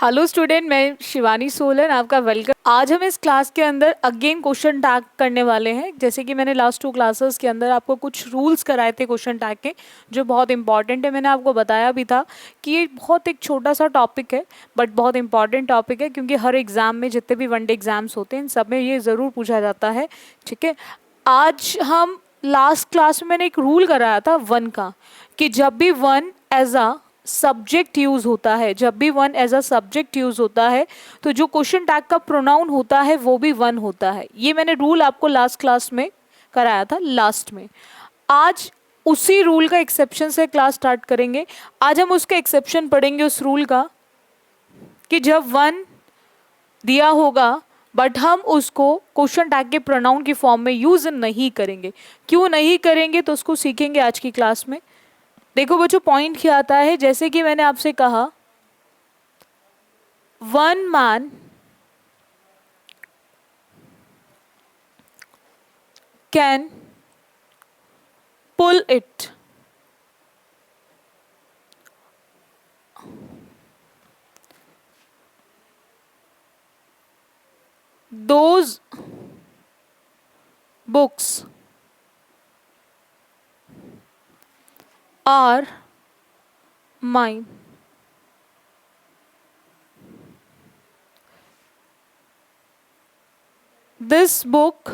Hello student, मैं शिवानी सोलन आपका welcome. आज हम इस क्लास के अंदर अगेन क्वेश्चन टैग करने वाले हैं। जैसे कि मैंने लास्ट 2 क्लासेस के अंदर आपको कुछ रूल्स कराए थे क्वेश्चन टैग के, जो बहुत इंपॉर्टेंट है। मैंने आपको बताया भी था कि ये बहुत एक छोटा सा टॉपिक है बट बहुत इंपॉर्टेंट टॉपिक है, क्योंकि हर एग्जाम में जितने भी वनडे एग्जाम्स होते हैं इन सब में ये ज़रूर पूछा जाता है। ठीक है, आज हम लास्ट क्लास में मैंने एक रूल कराया था वन का, कि जब भी one as a subject use होता है, जब भी one as a subject use होता है तो जो क्वेश्चन टैग का प्रोनाउन होता है वो भी वन होता है। ये मैंने रूल आपको लास्ट क्लास में कराया था लास्ट में। आज उसी रूल का एक्सेप्शन से क्लास स्टार्ट करेंगे। आज हम उसका एक्सेप्शन पढ़ेंगे उस रूल का, कि जब वन दिया होगा बट हम उसको क्वेश्चन टैग के प्रोनाउन की फॉर्म में यूज नहीं करेंगे। क्यों नहीं करेंगे तो उसको सीखेंगे आज की क्लास में। देखो बच्चों, पॉइंट क्या आता है, जैसे कि मैंने आपसे कहा, one man can pull it, those books are mine. This book,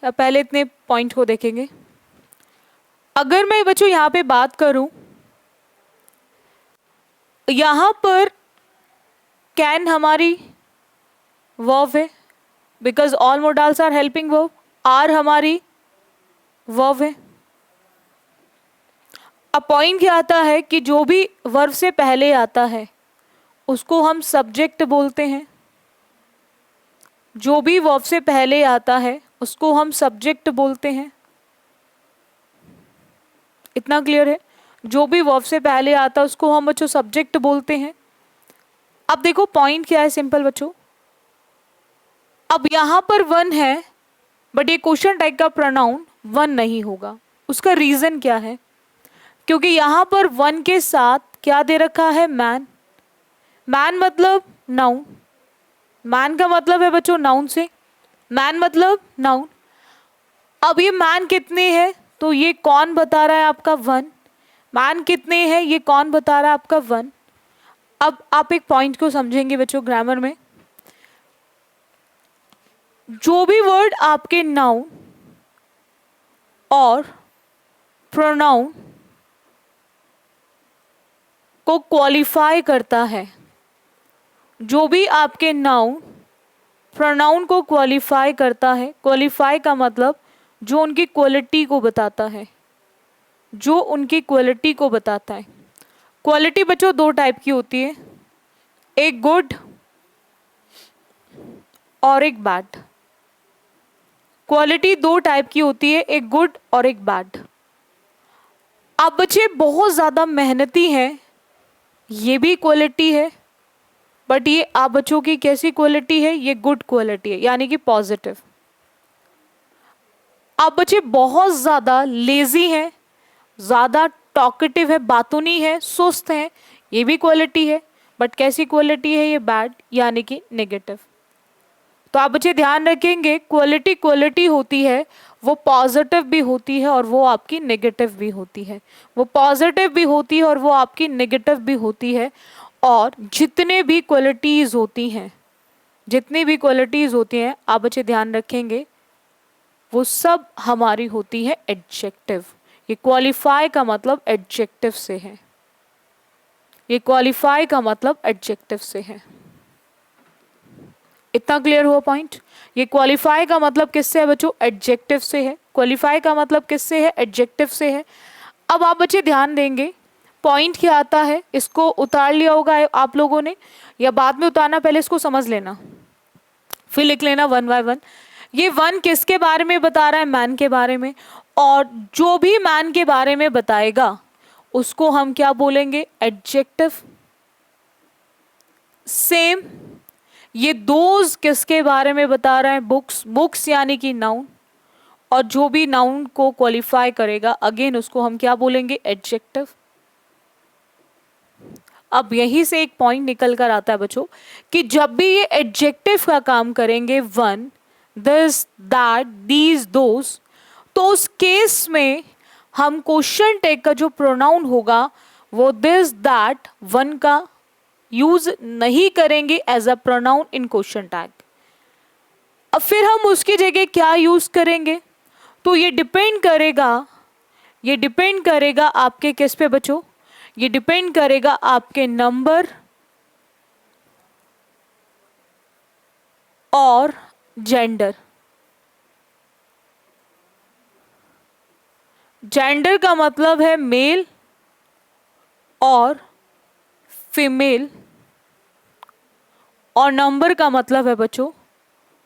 पहले इतने पॉइंट को देखेंगे। अगर मैं बच्चों यहां पे बात करूं, यहां पर कैन हमारी वर्ब है, because all modals are helping verb. Are हमारी वर्ब है। अब पॉइंट क्या आता है कि जो भी वर्ब से पहले आता है उसको हम सब्जेक्ट बोलते हैं। जो भी वर्ब से पहले आता है उसको हम सब्जेक्ट बोलते हैं। इतना क्लियर है? जो भी वर्ब से पहले आता है उसको हम बच्चों सब्जेक्ट बोलते हैं। अब देखो पॉइंट क्या है, सिंपल बच्चों। अब यहां पर वन है बट ये क्वेश्चन टैग का प्रोनाउन वन नहीं होगा। उसका रीजन क्या है? क्योंकि यहां पर वन के साथ क्या दे रखा है? मैन। मैन मतलब नाउन। मैन का मतलब है बच्चों नाउन से। मैन मतलब नाउन। अब ये मैन कितने हैं तो ये कौन बता रहा है? आपका वन। मैन कितने हैं ये कौन बता रहा है? आपका वन। अब आप एक पॉइंट को समझेंगे बच्चों ग्रामर में। जो भी वर्ड आपके नाउन और प्रोनाउन को क्वालिफाई करता है, जो भी आपके नाउन प्रोनाउन को क्वालिफाई करता है, क्वालिफाई का मतलब जो उनकी क्वालिटी को बताता है, जो उनकी क्वालिटी को बताता है। क्वालिटी बच्चों 2 टाइप की होती है, एक गुड और एक बैड। क्वालिटी 2 टाइप की होती है, एक गुड और एक बैड। आप बच्चे बहुत ज़्यादा मेहनती हैं, ये भी क्वालिटी है, बट ये आप बच्चों की कैसी क्वालिटी है? ये गुड क्वालिटी है, यानी कि पॉजिटिव। आप बच्चे बहुत ज़्यादा लेजी हैं, ज़्यादा टॉकेटिव है, बातूनी है, सुस्त हैं, ये भी क्वालिटी है, बट कैसी क्वालिटी है? ये बैड, यानी कि नेगेटिव। तो आप बच्चे ध्यान रखेंगे, क्वालिटी क्वालिटी होती है, वो पॉजिटिव भी होती है और वो आपकी नेगेटिव भी होती है। वो पॉजिटिव भी होती है और वो आपकी नेगेटिव भी होती है। और जितने भी क्वालिटीज़ होती हैं, जितनी भी क्वालिटीज़ होती हैं, आप बच्चे ध्यान रखेंगे, वो सब हमारी होती है एडजेक्टिव। ये क्वालिफाई का मतलब एडजेक्टिव से है। ये क्वालिफाई का मतलब एडजेक्टिव से है। इतना क्लियर हुआ पॉइंट? ये क्वालिफाई का मतलब किससे है बच्चों? एडजेक्टिव से है। क्वालिफाई का मतलब किससे है? एडजेक्टिव से है। अब आप बच्चे ध्यान देंगे, पॉइंट क्या आता है, इसको उतार लिया होगा आप लोगों ने, या बाद में उतारना, पहले इसको समझ लेना फिर लिख लेना वन बाय वन। ये वन किसके बारे में बता रहा है? मैन के बारे में। और जो भी मैन के बारे में बताएगा उसको हम क्या बोलेंगे? एडजेक्टिव। सेम ये दोज किसके बारे में बता रहा है? बुक्स। बुक्स यानी कि नाउन। और जो भी नाउन को क्वालिफाई करेगा अगेन उसको हम क्या बोलेंगे? एडजेक्टिव। अब यहीं से एक पॉइंट निकल कर आता है बच्चों कि जब भी ये एडजेक्टिव का काम करेंगे, वन, दिस, दैट, दीज, दोस, तो उस केस में हम क्वेश्चन टैग का जो प्रोनाउन होगा वो दिस, दैट, वन का यूज नहीं करेंगे as a pronoun in question tag. अब फिर हम उसकी जगह क्या यूज करेंगे? तो ये डिपेंड करेगा आपके किस पे बच्चों? ये डिपेंड करेगा आपके नंबर और जेंडर। जेंडर का मतलब है मेल और फीमेल, और नंबर का मतलब है बच्चों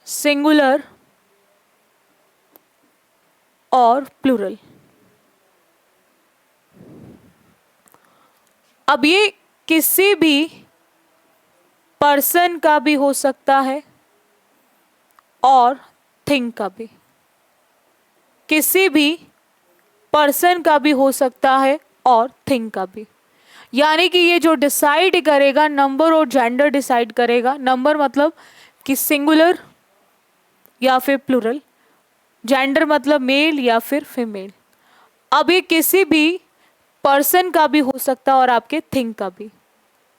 सिंगुलर और प्लूरल। अब ये किसी भी पर्सन का भी हो सकता है और थिंग का भी, किसी भी पर्सन का भी हो सकता है और थिंग का भी। यानी कि ये जो डिसाइड करेगा, नंबर और जेंडर डिसाइड करेगा। नंबर मतलब कि सिंगुलर या फिर प्लूरल, जेंडर मतलब मेल या फिर फीमेल। अब ये किसी भी पर्सन का भी हो सकता है और आपके थिंग का भी।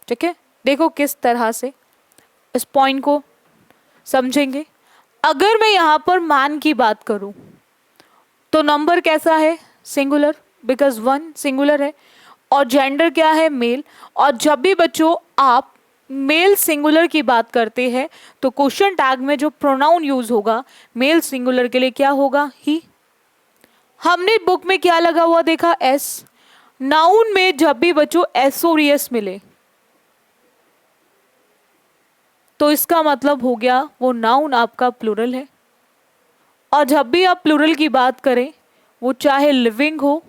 ठीक है, देखो किस तरह से इस पॉइंट को समझेंगे। अगर मैं यहां पर मैन की बात करूं तो नंबर कैसा है? सिंगुलर, बिकॉज वन सिंगुलर है, और जेंडर क्या है? मेल। और जब भी बच्चों आप मेल सिंगुलर की बात करते हैं तो क्वेश्चन टैग में जो प्रोनाउन यूज होगा मेल सिंगुलर के लिए क्या होगा? ही। हमने बुक में क्या लगा हुआ देखा? एस। नाउन में जब भी बच्चों एस और एस मिले तो इसका मतलब हो गया वो नाउन आपका प्लूरल है। और जब भी आप प्लूरल की बात करें, वो चाहे लिविंग हो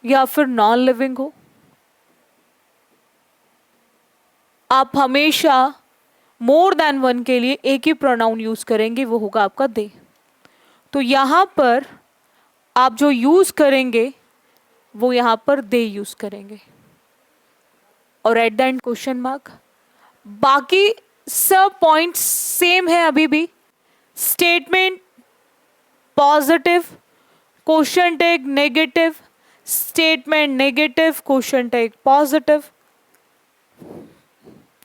या फिर नॉन लिविंग हो, आप हमेशा मोर देन वन के लिए एक ही प्रोनाउन यूज करेंगे, वो होगा आपका दे। तो यहां पर आप जो यूज करेंगे वो यहां पर दे यूज करेंगे, और eight the and question mark. बाकी सब पॉइंट्स सेम है अभी भी। Statement positive, question tag negative, statement negative, question tag positive.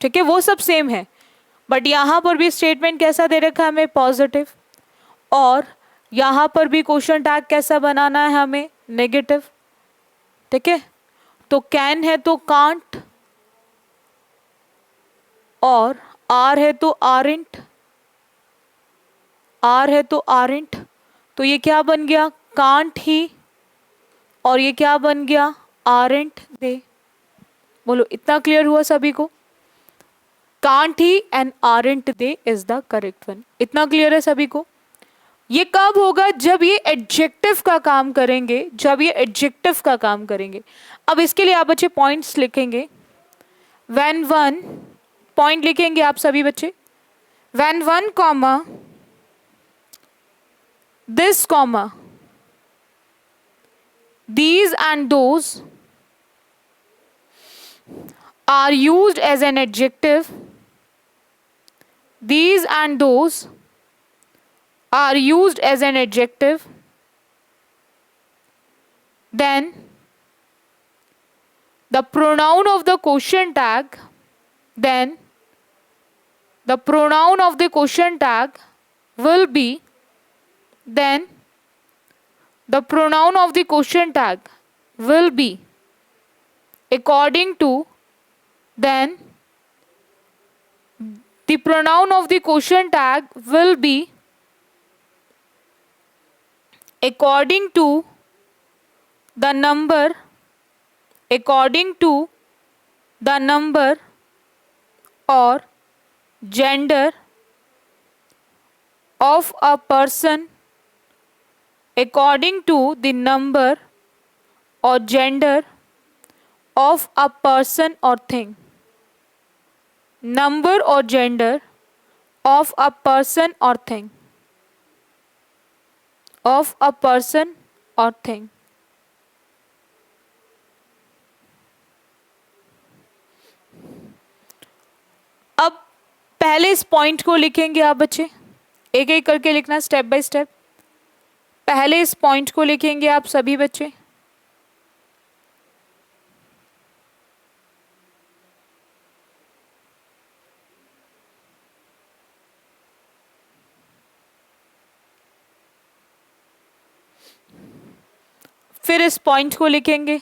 ठीक है, वो सब सेम है, बट यहां पर भी स्टेटमेंट कैसा दे रखा है हमें? पॉजिटिव। और यहां पर भी क्वेश्चन टैग कैसा बनाना है हमें? नेगेटिव। ठीक है, तो कैन है तो कांट, और आर है तो आरेंट, आर है तो आरेंट। तो ये क्या बन गया? कांट ही, और ये क्या बन गया? आरेंट दे। बोलो इतना क्लियर हुआ सभी को? Can't he and aren't they is the correct one. इतना क्लियर है सभी को? ये कब होगा? जब ये एडजेक्टिव का काम करेंगे, जब ये एडजेक्टिव का काम करेंगे। अब इसके लिए आप बच्चे पॉइंट्स लिखेंगे। व्हेन वन, पॉइंट लिखेंगे आप सभी बच्चे। When one comma this comma these and those are used as an adjective, these and those are used as an adjective, then the pronoun of the question tag, then the pronoun of the question tag will be, then the pronoun of the question tag will be according to, then the pronoun of the question tag will be according to the number, according to the number or gender of a person, according to the number or gender of a person or thing. Number or gender of a person or thing. Of a person or thing. पहले इस point को लिखेंगे आप बच्चे, एक एक करके लिखना स्टेप बाय स्टेप। पहले इस पॉइंट को लिखेंगे आप सभी बच्चे। फिर इस पॉइंट को लिखेंगे।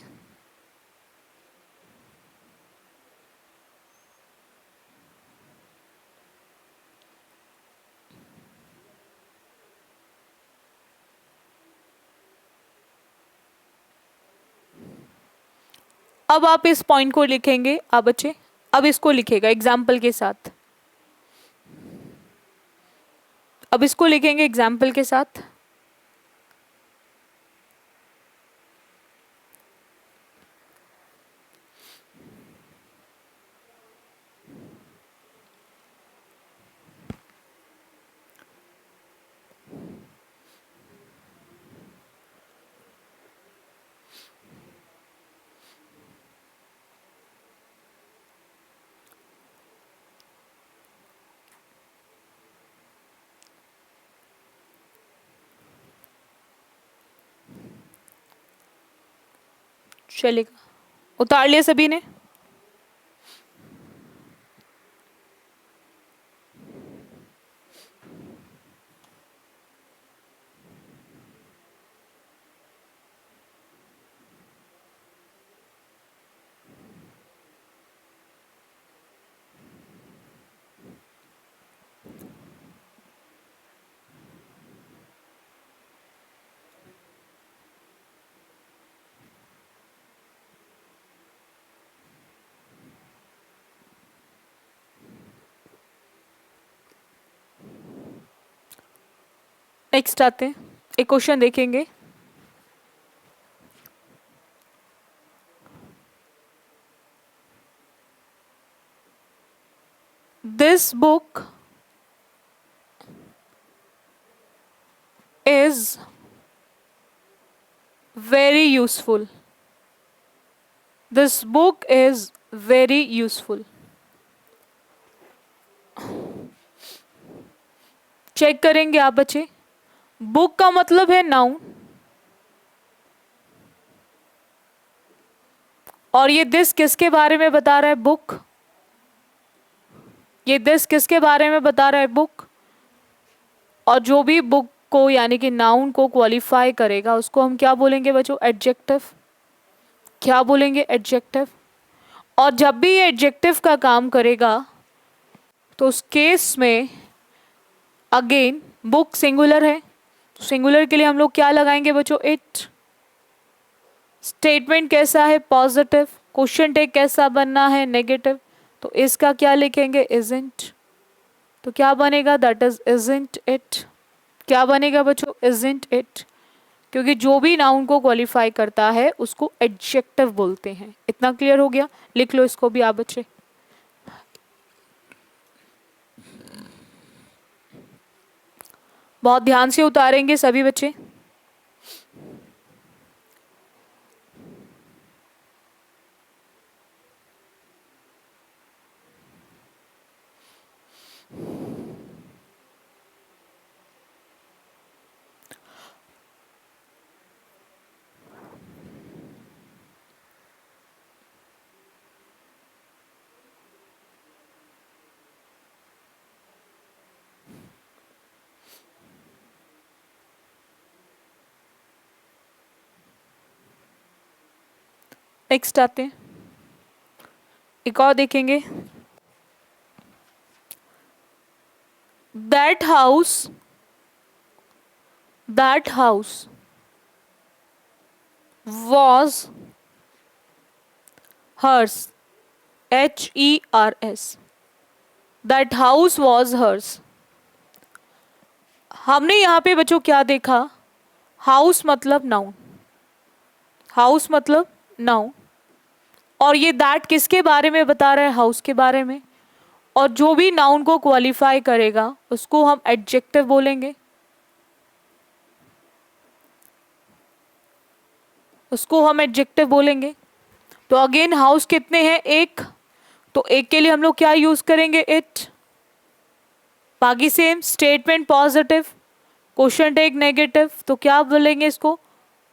अब आप इस पॉइंट को लिखेंगे आप बच्चे। अब इसको लिखेगा एग्जाम्पल के साथ, अब इसको लिखेंगे एग्जाम्पल के साथ। चलेगा, उतार लिया सभी ने? नेक्स्ट आते हैं, एक क्वेश्चन देखेंगे। This book is very useful. This book is very useful. Check करेंगे आप बच्चे। बुक का मतलब है नाउन, और ये दिस किसके बारे में बता रहा है? बुक। ये दिस किसके बारे में बता रहा है? बुक। और जो भी बुक को यानी कि नाउन को क्वालिफाई करेगा उसको हम क्या बोलेंगे बच्चों? एडजेक्टिव। क्या बोलेंगे? एडजेक्टिव। और जब भी ये एडजेक्टिव का काम करेगा तो उस केस में अगेन बुक सिंगुलर है, तो सिंगुलर के लिए हम लोग क्या लगाएंगे बच्चों? इट। स्टेटमेंट कैसा है? पॉजिटिव। क्वेश्चन टैग कैसा बनना है? नेगेटिव। तो इसका क्या लिखेंगे? इजंट। तो क्या बनेगा? That is isn't it. क्या बनेगा बच्चों? Isn't it. क्योंकि जो भी नाउन को क्वालिफाई करता है उसको एडजेक्टिव बोलते हैं। इतना क्लियर हो गया? लिख लो इसको भी आप बच्चे। बहुत ध्यान से उतारेंगे सभी बच्चे। नेक्स्ट आते हैं, एक और देखेंगे। That house was hers. HERS. That house was hers. हमने यहाँ पे बच्चों क्या देखा? हाउस मतलब नाउन, हाउस मतलब नाउन, और ये दैट किसके बारे में बता रहा है? हाउस के बारे में। और जो भी नाउन को क्वालिफाई करेगा उसको हम एडजेक्टिव बोलेंगे, उसको हम एडजेक्टिव बोलेंगे। तो अगेन हाउस कितने हैं? एक। तो एक के लिए हम लोग क्या यूज करेंगे? इट। बाकी same, statement positive, question tag negative, तो क्या बोलेंगे इसको,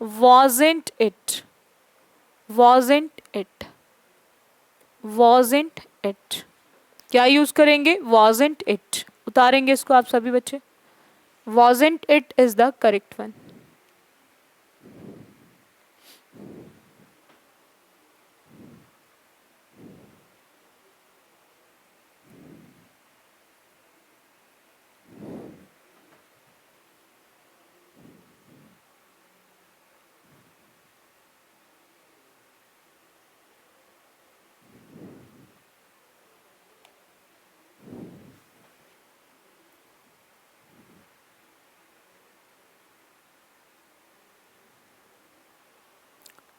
wasn't it, wasn't it, wasn't it, क्या यूज करेंगे, wasn't it, उतारेंगे इसको आप सभी बच्चे, wasn't it is the correct one.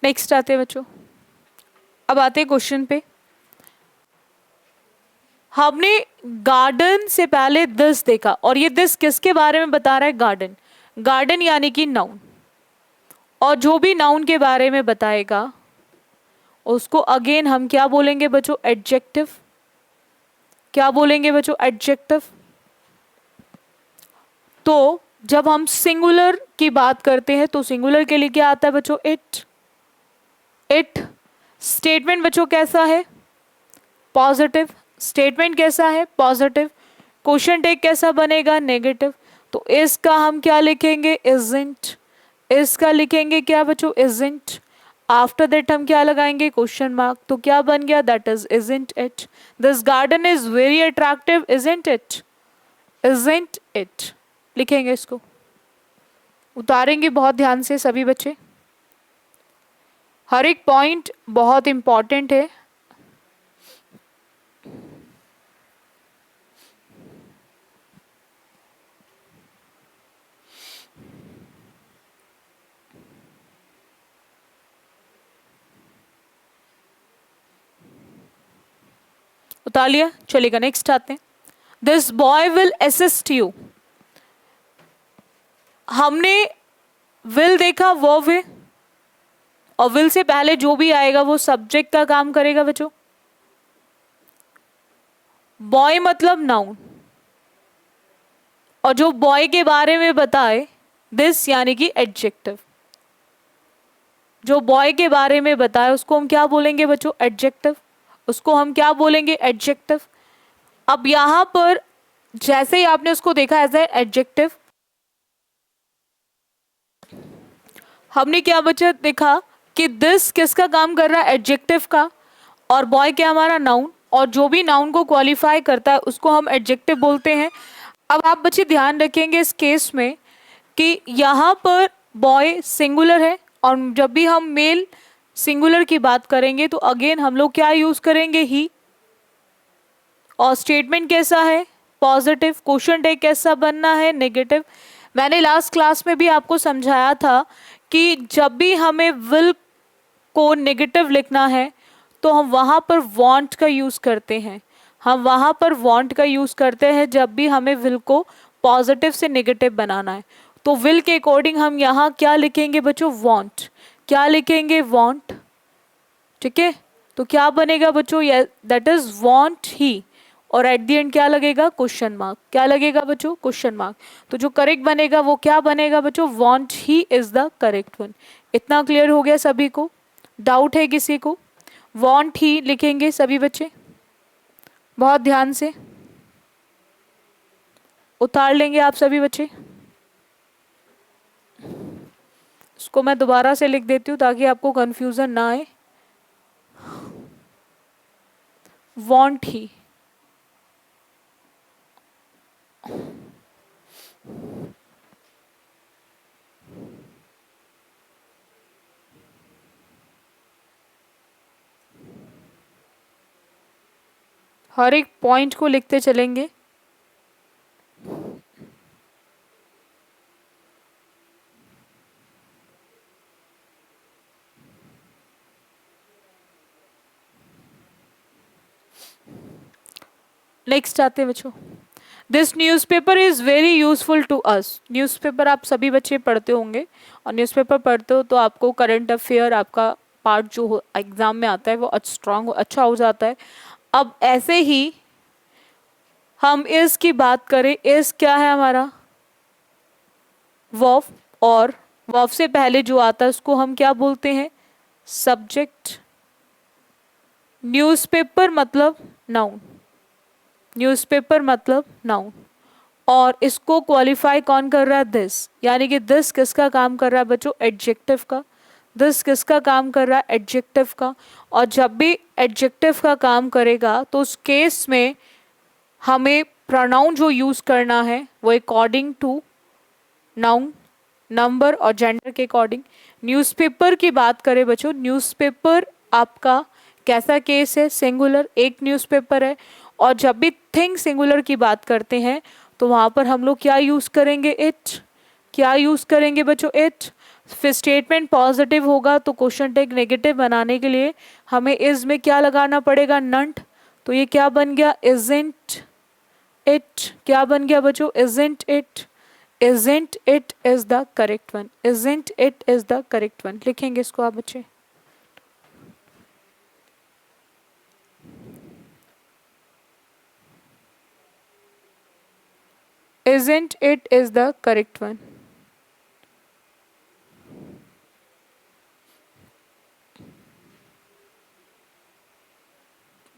Next आते हैं बच्चों, अब आते हैं क्वेश्चन पे। हमने गार्डन से पहले दिस देखा, और ये दिस किसके बारे में बता रहा है, गार्डन, गार्डन यानी कि नाउन, और जो भी नाउन के बारे में बताएगा उसको अगेन हम क्या बोलेंगे बच्चों, एडजेक्टिव, क्या बोलेंगे बच्चों, एडजेक्टिव। तो जब हम सिंगुलर की बात करते हैं तो सिंगुलर के लिए क्या आता है बच्चों, इट, इट। स्टेटमेंट बच्चों कैसा है, पॉजिटिव, स्टेटमेंट कैसा है, पॉजिटिव। क्वेश्चन टेक कैसा बनेगा, नेगेटिव। तो इसका हम क्या लिखेंगे, इजंट, इसका लिखेंगे क्या बच्चों, इजंट। आफ्टर दैट हम क्या लगाएंगे, क्वेश्चन मार्क, तो क्या बन गया, that is isn't it, this garden is very attractive, isn't it, isn't it, लिखेंगे इसको, उतारेंगे बहुत ध्यान से सभी बच्चे, हर एक पॉइंट बहुत इंपॉर्टेंट है। उतार लिया, चलेगा, नेक्स्ट आते हैं। This boy will assist you, हमने विल देखा, वर्ब है, और विल से पहले जो भी आएगा वो सब्जेक्ट का काम करेगा बच्चों। बॉय मतलब नाउन, और जो बॉय के बारे में बताए दिस यानी कि एडजेक्टिव, जो बॉय के बारे में बताए उसको हम क्या बोलेंगे बच्चों, एडजेक्टिव, उसको हम क्या बोलेंगे, एडजेक्टिव। अब यहां पर जैसे ही आपने उसको देखा एज ए एडजेक्टिव, हमने क्या बच्चा देखा कि दिस किसका काम कर रहा है, एडजेक्टिव का, और बॉय क्या हमारा नाउन, और जो भी नाउन को क्वालिफाई करता है उसको हम एडजेक्टिव बोलते हैं। अब आप बच्चे ध्यान रखेंगे इस केस में कि यहाँ पर बॉय सिंगुलर है, और जब भी हम मेल सिंगुलर की बात करेंगे तो अगेन हम लोग क्या यूज करेंगे, ही। और स्टेटमेंट कैसा है, पॉजिटिव। क्वेश्चन टेक कैसा बनना है, नेगेटिव। मैंने लास्ट क्लास में भी आपको समझाया था कि जब भी हमें विल को नेगेटिव लिखना है तो हम वहाँ पर वांट का यूज़ करते हैं, हम वहाँ पर वांट का यूज़ करते हैं जब भी हमें विल को पॉजिटिव से नेगेटिव बनाना है। तो विल के अकॉर्डिंग हम यहाँ क्या लिखेंगे बच्चों, वांट, क्या लिखेंगे, वांट, ठीक है। तो क्या बनेगा बच्चों, दैट इज वांट ही, और एट द एंड क्या लगेगा, क्वेश्चन मार्क, क्या लगेगा बच्चों, क्वेश्चन मार्क। तो जो करेक्ट बनेगा वो क्या बनेगा बच्चों, want he is the correct one. इतना क्लियर हो गया सभी को, डाउट है किसी को, वांट ही लिखेंगे सभी बच्चे, बहुत ध्यान से उतार लेंगे आप सभी बच्चे। इसको मैं दोबारा से लिख देती हूँ ताकि आपको कंफ्यूजन ना आए। वांट ही, हर एक पॉइंट को लिखते चलेंगे। नेक्स्ट आते हैं बच्चों, this newspaper is very useful to us. Newspaper आप सभी बच्चे पढ़ते होंगे, और न्यूज़पेपर पढ़ते हो तो आपको करंट अफेयर, आपका पार्ट जो एग्जाम में आता है वो स्ट्रांग अच्छा हो जाता है। अब ऐसे ही हम इज की बात करें, इज क्या है हमारा वर्ब, और वर्ब से पहले जो आता है उसको हम क्या बोलते हैं सब्जेक्ट। न्यूज़पेपर मतलब नाउन, न्यूज़पेपर मतलब नाउन, और इसको क्वालिफाई कौन कर रहा है दिस, यानी कि दिस किसका काम कर रहा है बच्चों एडजेक्टिव का, दिस किसका काम कर रहा है एडजेक्टिव का। और जब भी एडजेक्टिव का काम करेगा तो उस केस में हमें प्रोनाउन जो यूज करना है वो अकॉर्डिंग टू नाउन, नंबर और जेंडर के अकॉर्डिंग। न्यूज़पेपर की बात करें बच्चों, न्यूज़पेपर आपका कैसा केस है सिंगुलर, एक न्यूज़पेपर है। और जब भी थिंग सिंगुलर की बात करते हैं तो वहाँ पर हम लोग क्या यूज़ करेंगे इट, क्या यूज़ करेंगे बच्चों इट। फिर स्टेटमेंट पॉजिटिव होगा तो क्वेश्चन टैग नेगेटिव बनाने के लिए हमें इज में क्या लगाना पड़ेगा नंट, तो ये क्या बन गया इजेंट इट, क्या बन गया बच्चों isn't it, isn't it is the correct one, isn't it is the correct one। लिखेंगे इसको आप बच्चे। isn't it is the correct one।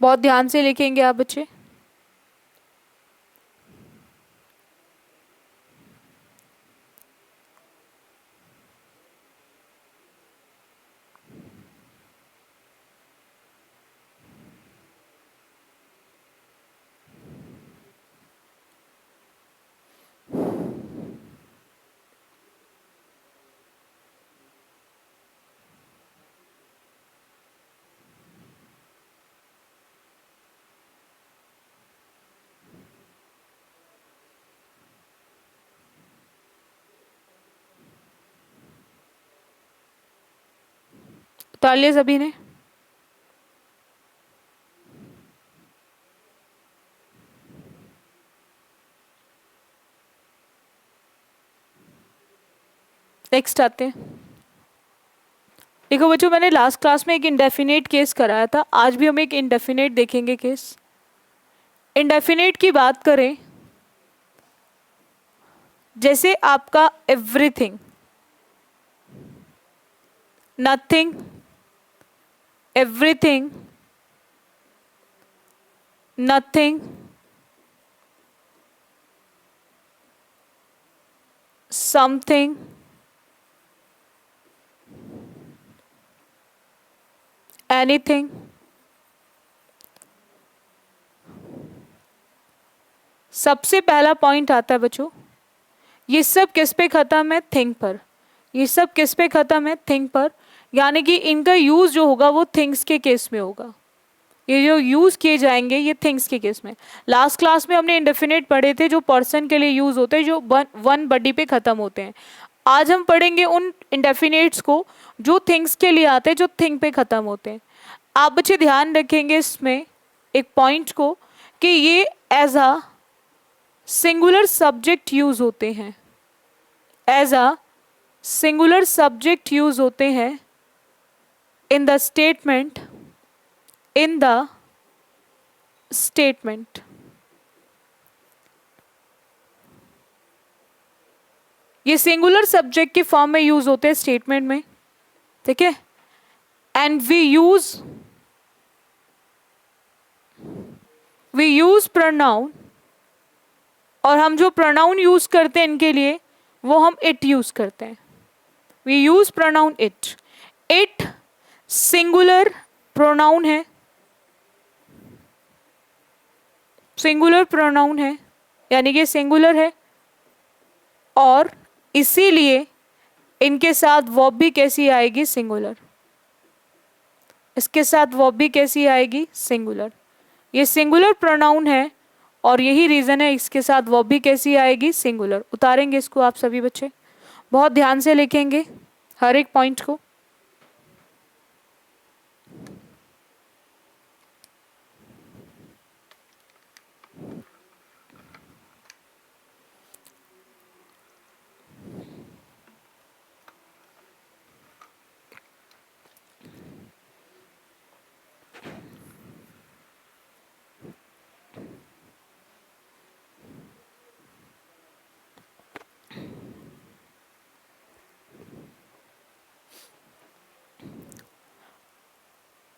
बहुत ध्यान से लिखेंगे आप बच्चे। उतार लिया सभी ने। नेक्स्ट आते हैं। देखो बच्चों मैंने लास्ट क्लास में एक इंडेफिनेट केस कराया था, आज भी हम एक इंडेफिनेट देखेंगे केस। इंडेफिनेट की बात करें, जैसे आपका everything, nothing, everything, nothing, something, anything, सबसे पहला पॉइंट आता है बच्चों, ये सब किस पे खत्म है थिंग पर, ये सब किस पे खत्म है थिंग पर, यानी कि इनका यूज जो होगा वो थिंग्स के केस में होगा, ये जो यूज किए जाएंगे ये थिंग्स के केस में। लास्ट क्लास में हमने इंडेफिनेट पढ़े थे जो पर्सन के लिए यूज होते हैं, जो वन बडी पे खत्म होते हैं। आज हम पढ़ेंगे उन इंडेफिनेट्स को जो थिंग्स के लिए आते हैं, जो थिंग पे खत्म होते हैं। आप बच्चे ध्यान रखेंगे इसमें एक पॉइंट को कि ये as a singular subject use होते हैं, as a singular subject use होते हैं in the statement, in the statement. ये सिंगुलर सब्जेक्ट के फॉर्म में यूज होते हैं स्टेटमेंट में, ठीक है। एंड वी यूज प्रोनाउन, और हम जो प्रोनाउन यूज करते हैं इनके लिए वो हम इट यूज करते हैं। We use pronoun it, it singular pronoun है, सिंगुलर प्रोनाउन है यानी कि सिंगुलर है, और इसीलिए इनके साथ वर्ब भी कैसी आएगी सिंगुलर, इसके साथ वर्ब भी कैसी आएगी सिंगुलर। ये सिंगुलर प्रोनाउन है और यही रीजन है इसके साथ वर्ब भी कैसी आएगी सिंगुलर। उतारेंगे इसको आप सभी बच्चे, बहुत ध्यान से लिखेंगे हर एक पॉइंट को।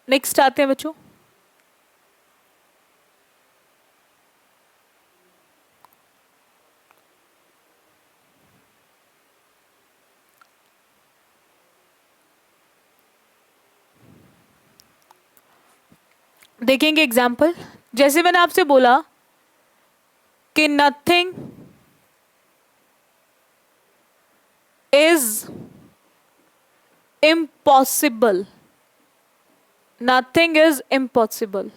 नेक्स्ट आते हैं बच्चों, देखेंगे एग्जाम्पल। जैसे मैंने आपसे बोला कि nothing is impossible, nothing is impossible.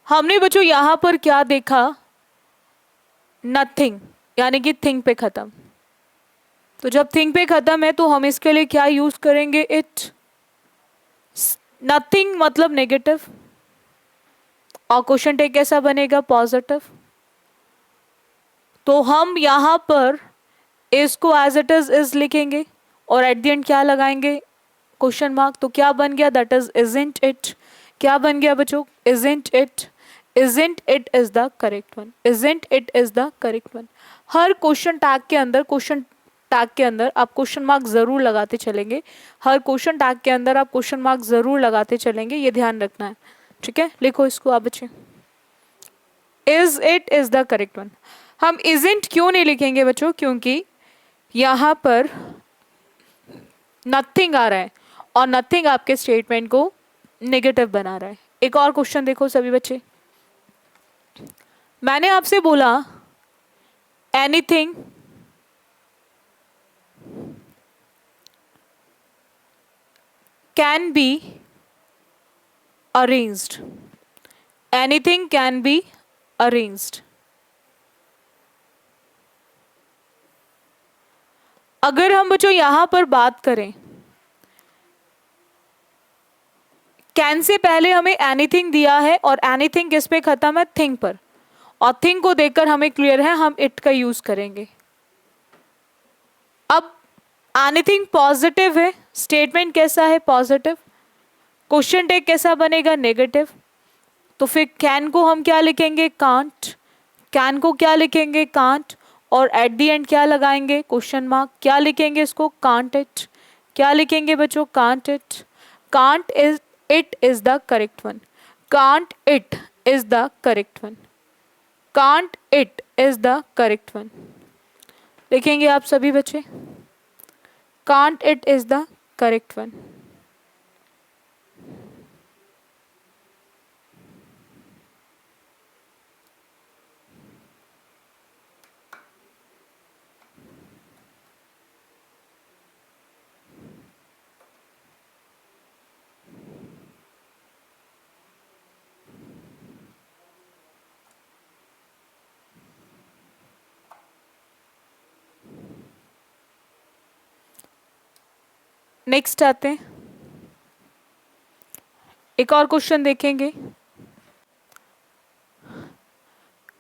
हमने बच्चों यहां पर क्या देखा, नथिंग यानी कि थिंग पे खत्म। तो जब थिंग पे खत्म है तो हम इसके लिए क्या यूज करेंगे, इट। नथिंग मतलब नेगेटिव, और क्वेश्चन टेक कैसा बनेगा, पॉजिटिव। तो हम यहां पर इसको एज इट इज लिखेंगे और एट द एंड क्या लगाएंगे, क्वेश्चन मार्क। तो क्या बन गया, दैट इज इजंट इट। क्या बन गया बच्चों, isn't it. Isn't it is the correct one, isn't it is the correct one. Her question tag के अंदर, क्वेश्चन टैग के अंदर आप क्वेश्चन मार्क जरूर लगाते चलेंगे। हर क्वेश्चन टैग के अंदर आप क्वेश्चन मार्क जरूर लगाते चलेंगे, ये ध्यान रखना है। ठीक है, लिखो इसको आप बच्चे, is it is the correct one. हम इजंट क्यों नहीं लिखेंगे बच्चों, क्योंकि यहां पर नथिंग आ रहा है और नथिंग आपके स्टेटमेंट को नेगेटिव बना रहा है। एक और क्वेश्चन देखो सभी बच्चे, मैंने आपसे बोला anything can be arranged, anything can be arranged. अगर हम बच्चों यहां पर बात करें, कैन से पहले हमें एनीथिंग दिया है और एनीथिंग किस पे खत्म है, थिंग पर, और थिंग को देखकर हमें क्लियर है हम इट का यूज करेंगे। अब एनीथिंग पॉजिटिव है, स्टेटमेंट कैसा है, पॉजिटिव। क्वेश्चन टेक कैसा बनेगा, नेगेटिव। तो फिर कैन को हम क्या लिखेंगे, कांट। कैन को क्या लिखेंगे, कांट। और एट द एंड क्या लगाएंगे, क्वेश्चन मार्क। क्या लिखेंगे इसको, कांट इट। क्या लिखेंगे बच्चों, can't it. Can't is it is the correct one, can't it is the correct one, can't it is the correct one. लिखेंगे आप सभी बच्चे, can't it is the correct one. Next आते हैं, एक और क्वेश्चन देखेंगे।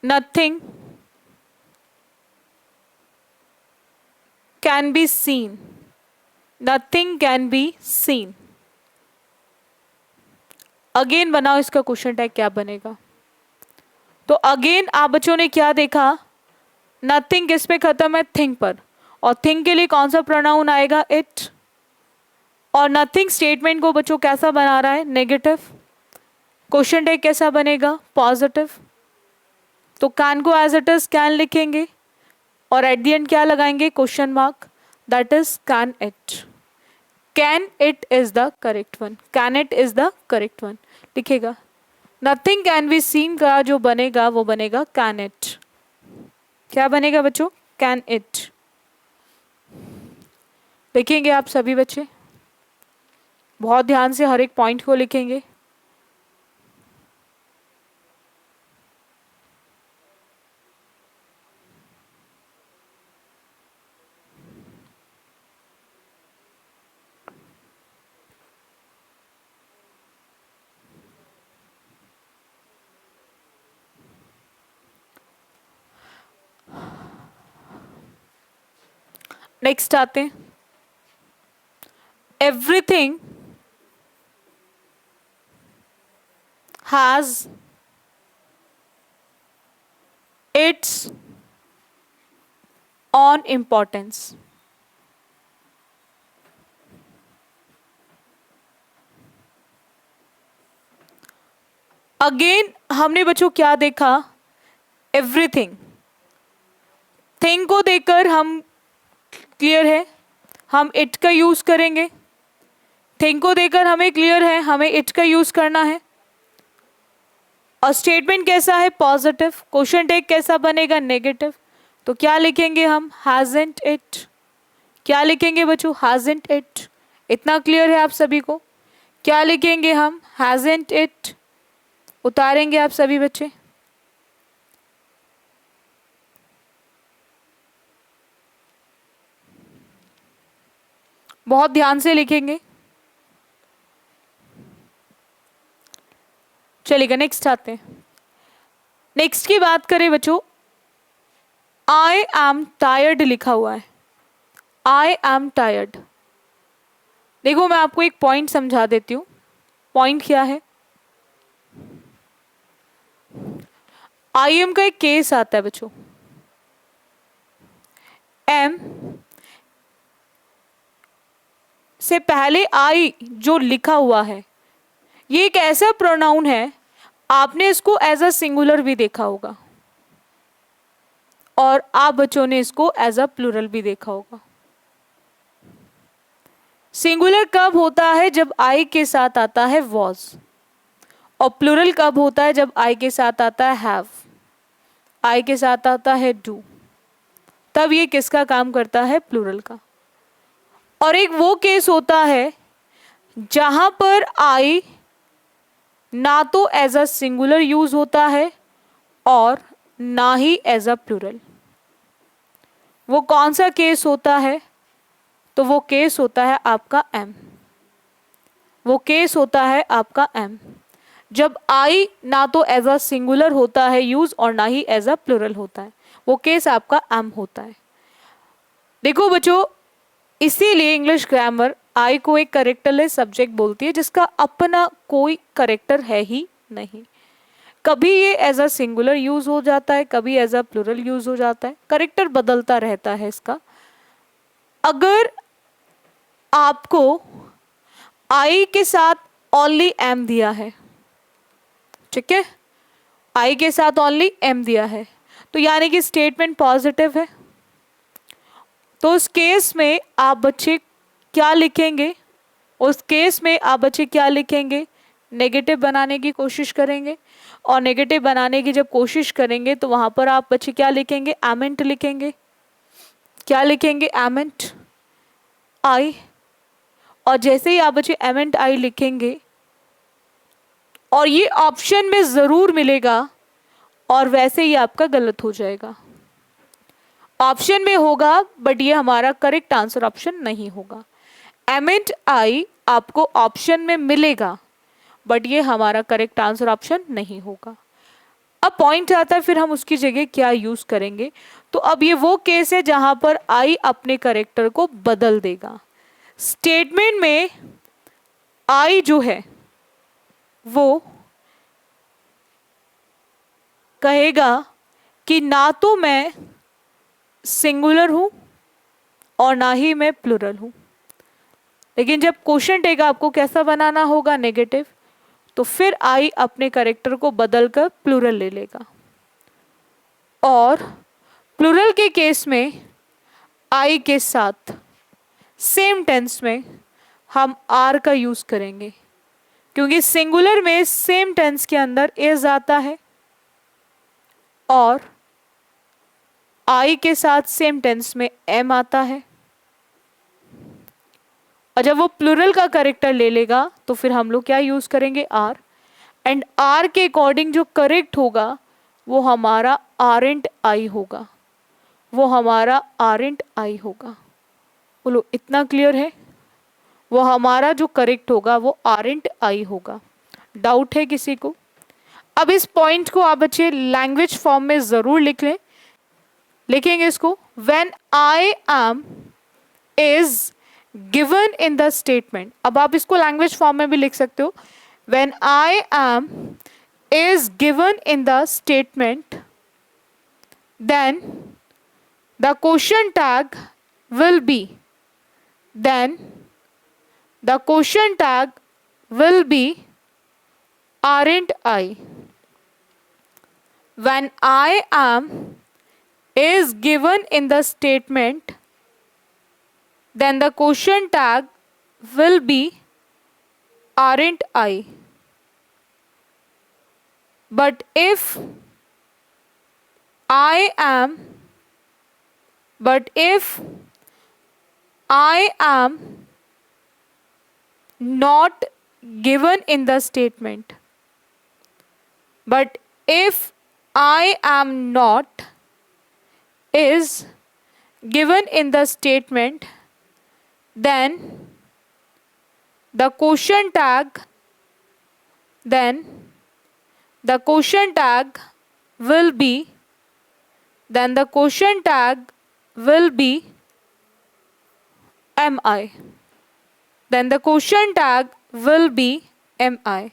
Nothing can be seen, nothing can be seen. Again बनाओ इसका क्वेश्चन टैग क्या बनेगा। तो अगेन आप बच्चों ने क्या देखा, नथिंग किस पे खत्म है, थिंग पर, और थिंग के लिए कौन सा प्रोनाउन आएगा, इट। और नथिंग स्टेटमेंट को बच्चों कैसा बना रहा है, नेगेटिव। क्वेश्चन टैग कैसा बनेगा, पॉजिटिव। तो कैन को एज इट इज कैन लिखेंगे और एट द एंड क्या लगाएंगे, question mark, that is can it. Can it is the correct one, can it is the correct one लिखेगा। नथिंग कैन बी सीन का जो बनेगा वो बनेगा कैन इट। क्या बनेगा बच्चों, कैन इट। लिखेंगे आप सभी बच्चे, बहुत ध्यान से हर एक पॉइंट को लिखेंगे। नेक्स्ट आते हैं, everything has its on importance. Again हमने बच्चों क्या देखा, एवरीथिंग। थिंग को देखकर हम क्लियर है, हम इट का यूज करेंगे। थिंग को देखकर हमें क्लियर है, हमें इट का यूज करना है। और स्टेटमेंट कैसा है, पॉजिटिव। क्वेश्चन टैग कैसा बनेगा, नेगेटिव। तो क्या लिखेंगे हम, हैजंट इट। क्या लिखेंगे बच्चों, हैजंट इट। इतना क्लियर है आप सभी को। क्या लिखेंगे हम, हैजंट इट। उतारेंगे आप सभी बच्चे। बहुत ध्यान से लिखेंगे। चलिएगा नेक्स्ट आते हैं। नेक्स्ट की बात करें बच्चों, आई एम टायर्ड लिखा हुआ है। I am tired. देखो मैं आपको एक पॉइंट समझा देती हूँ। पॉइंट क्या है, आई एम का एक केस आता है बच्चों। एम से पहले आई जो लिखा हुआ है, ये एक ऐसा प्रोनाउन है, आपने इसको एज अ सिंगुलर भी देखा होगा और आप बच्चों ने इसको एज अ प्लूरल भी देखा होगा। सिंगुलर कब होता है, जब आई के साथ आता है वॉज। और प्लूरल कब होता है, जब आई के साथ आता है हैव, आई के साथ आता है डू। तब ये किसका काम करता है, प्लूरल का। और एक वो केस होता है जहां पर आई ना तो एज अ सिंगुलर यूज होता है और ना ही एज अ प्लूरल। वो कौन सा केस होता है, तो वो केस होता है आपका एम। वो केस होता है आपका एम, जब आई ना तो एज अ सिंगुलर होता है यूज और ना ही एज अ प्लूरल होता है। वो केस आपका एम होता है। देखो बच्चों, इसीलिए इंग्लिश ग्रामर आई को एक करेक्टरलेस सब्जेक्ट बोलती है, जिसका अपना कोई करेक्टर है ही नहीं। कभी ये एज अ सिंगुलर यूज हो जाता है, कभी एज अ प्लूरल यूज हो जाता है, करेक्टर बदलता रहता है इसका। अगर आपको आई के साथ ओनली एम दिया है, ठीक है, आई के साथ ओनली एम दिया है, तो यानी कि स्टेटमेंट पॉजिटिव है। तो उस केस में आप बच्चे क्या लिखेंगे, उस केस में आप बच्चे क्या लिखेंगे, नेगेटिव बनाने की कोशिश करेंगे। और नेगेटिव बनाने की जब कोशिश करेंगे तो वहां पर आप बच्चे क्या लिखेंगे, एमेंट लिखेंगे। क्या लिखेंगे, एमेंट आई। और जैसे ही आप बच्चे एमेंट आई लिखेंगे, और ये ऑप्शन में जरूर मिलेगा, और वैसे ही आपका गलत हो जाएगा। ऑप्शन में होगा बट ये हमारा करेक्ट आंसर ऑप्शन नहीं होगा। एमेंट आई आपको ऑप्शन में मिलेगा बट ये हमारा करेक्ट आंसर ऑप्शन नहीं होगा। अब पॉइंट आता है फिर हम उसकी जगह क्या यूज करेंगे। तो अब ये वो केस है जहां पर आई अपने करेक्टर को बदल देगा। स्टेटमेंट में आई जो है वो कहेगा कि ना तो मैं सिंगुलर हूं और ना ही मैं प्लूरल हूं। लेकिन जब क्वेश्चन टैग आपको कैसा बनाना होगा, नेगेटिव, तो फिर आई अपने करेक्टर को बदलकर प्लूरल ले लेगा। और प्लूरल के केस में आई के साथ सेम टेंस में हम आर का यूज करेंगे, क्योंकि सिंगुलर में सेम टेंस के अंदर इज आता है और आई के साथ सेम टेंस में एम आता है। और जब वो प्लूरल का करेक्टर ले लेगा तो फिर हम लोग क्या यूज करेंगे, आर। एंड आर के अकॉर्डिंग जो करेक्ट होगा वो हमारा आरंट आई होगा, वो हमारा आरंट आई होगा। बोलो इतना क्लियर है, वो हमारा जो करेक्ट होगा वो आरंट आई होगा। डाउट है किसी को? अब इस पॉइंट को आप बच्चे लैंग्वेज फॉर्म में जरूर लिख लें। लिखेंगे इसको, when I am is given in the statement. अब आप इसको लैंग्वेज फॉर्म में भी लिख सकते हो, when I am is given in the statement then the question tag will be, then the question tag will be aren't I. When I am is given in the statement, then the question tag will be aren't I. But if I am, but if I am not given in the statement, but if I am not is given in the statement, then the question tag, then the question tag will be, then the question tag will be am I. Then the question tag will be am I.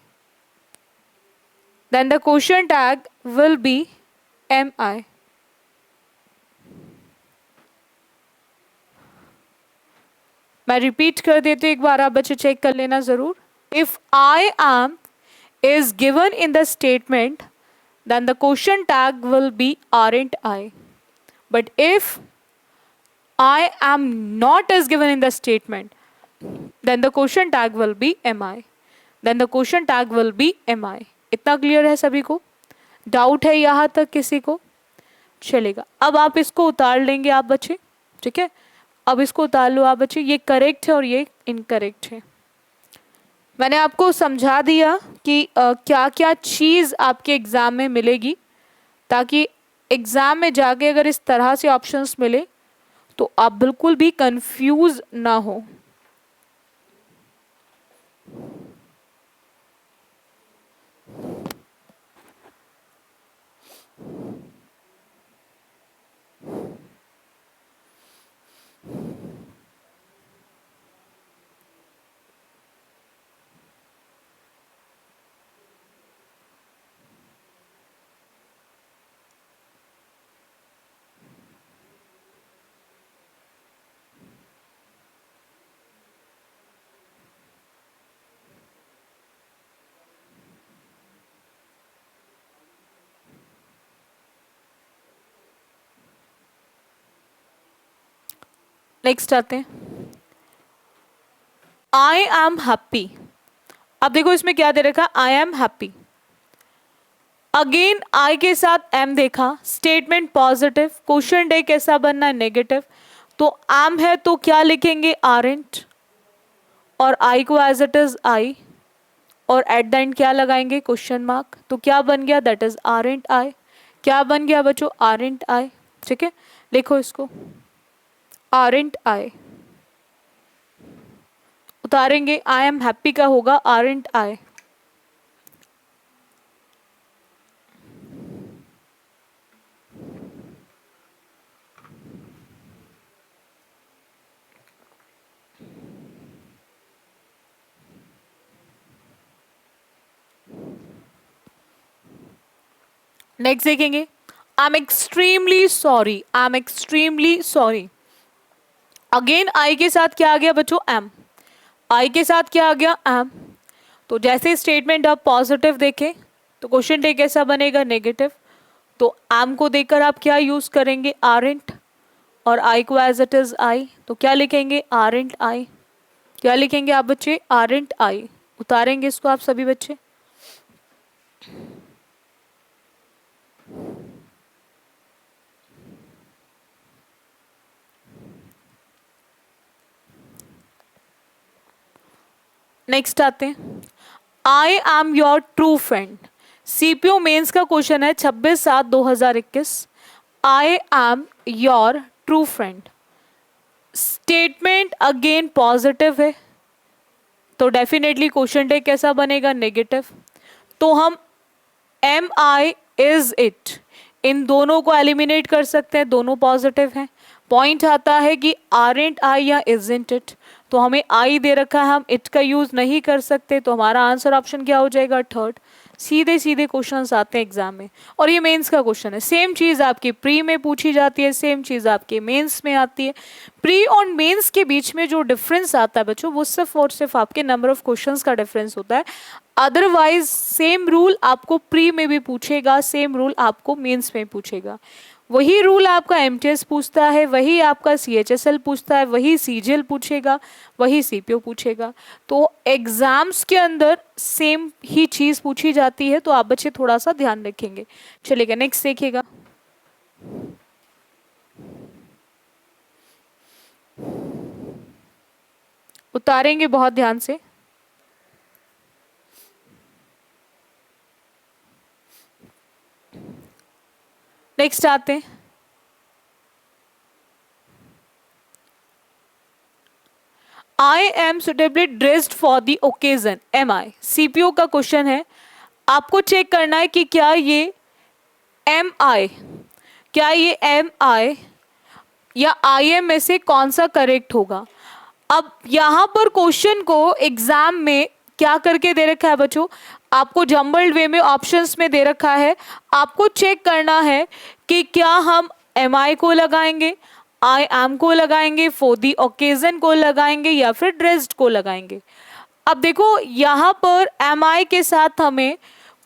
Then the question tag will be am I. मैं repeat कर देती हूँ एक बार, आप बच्चे check कर लेना ज़रूर. If I am is given in the statement, then the question tag will be aren't I. But if I am not is given in the statement, then the question tag will be am I. Then the question tag will be am I. इतना clear है सभी को? Doubt है यहाँ तक किसी को? चलेगा. अब आप इसको उतार लेंगे आप बच्चे, ठीक है. अब इसको उतार लो आप बच्चे. ये करेक्ट है और ये इनकरेक्ट है. मैंने आपको समझा दिया कि क्या क्या चीज़ आपके एग्ज़ाम में मिलेगी, ताकि एग्ज़ाम में जाके अगर इस तरह से ऑप्शंस मिले तो आप बिल्कुल भी कंफ्यूज ना हो. नेक्स्ट आते हैं. I am happy. अब देखो इसमें क्या दे रखा, I am happy. Again I के साथ एम देखा, स्टेटमेंट पॉजिटिव, क्वेश्चन डे कैसा बनना है, नेगेटिव. तो एम है तो क्या लिखेंगे, आरेंट, और आई को एज इट इज आई, और एट द एंड क्या लगाएंगे, क्वेश्चन मार्क. तो क्या बन गया, दैट इज आरेंट आई. क्या बन गया बच्चों, आरेंट आई. ठीक है, लिखो इसको, आरेंट आई. उतारेंगे, आई एम हैप्पी का होगा आरेंट आई. नेक्स्ट देखेंगे, I am extremely sorry. I am extremely sorry. Again I के साथ क्या आ गया बच्चों, एम. आई के साथ क्या आ गया, एम. तो जैसे स्टेटमेंट आप पॉजिटिव देखें तो क्वेश्चन डे कैसा बनेगा, नेगेटिव. तो एम को देकर आप क्या यूज करेंगे, आरेंट, और आई को एज इट इज आई. तो क्या लिखेंगे, आरेंट आई. क्या लिखेंगे आप बच्चे, आरेंट आई. उतारेंगे इसको आप सभी बच्चे. नेक्स्ट आते हैं, I am your true friend. CPO mains का क्वेश्चन है 26/7/2021. I am your true friend. Statement again positive है, तो डेफिनेटली क्वेश्चन डे कैसा बनेगा, नेगेटिव. तो हम एम आई इज इट, इन दोनों को एलिमिनेट कर सकते हैं, दोनों पॉजिटिव हैं. पॉइंट आता है कि आरेंट आई या इजंट इट. तो हमें आई दे रखा है, हम इट का यूज नहीं कर सकते, तो हमारा आंसर ऑप्शन क्या हो जाएगा, थर्ड. सीधे सीधे क्वेश्चंस आते हैं एग्जाम में, और ये मेंस का क्वेश्चन है। सेम चीज आपकी प्री में पूछी जाती है, सेम चीज आपके मेंस में आती है। प्री और मेंस के बीच में जो डिफरेंस आता है बच्चों, वो सिर्फ और सिर्फ आपके नंबर ऑफ क्वेश्चंस का डिफरेंस होता है। अदरवाइज सेम रूल आपको प्री में भी पूछेगा, सेम रूल आपको मेंस में पूछेगा। वही रूल आपका एमटीएस पूछता है, वही आपका सीएचएसएल पूछता है, वही सीजीएल पूछेगा, वही सीपीओ पूछेगा। तो एग्जाम्स के अंदर सेम ही चीज पूछी जाती है, तो आप बच्चे थोड़ा सा ध्यान रखेंगे। चलिएगा नेक्स्ट देखिएगा। उतारेंगे बहुत ध्यान से। नेक्स्ट आते हैं। I am suitably dressed for the occasion, am I. CPO का क्वेश्चन है, आपको चेक करना है कि क्या ये एम आई, क्या ये एम आई या आई एम में से कौन सा करेक्ट होगा। अब यहां पर क्वेश्चन को एग्जाम में क्या करके दे रखा है बच्चों, आपको जम्बल्ड वे में ऑप्शंस में दे रखा है। आपको चेक करना है कि क्या हम एम आई को लगाएंगे, आई एम को लगाएंगे, फॉर दी ओकेजन को लगाएंगे, या फिर ड्रेस्ड को लगाएंगे। अब देखो यहाँ पर एम आई के साथ हमें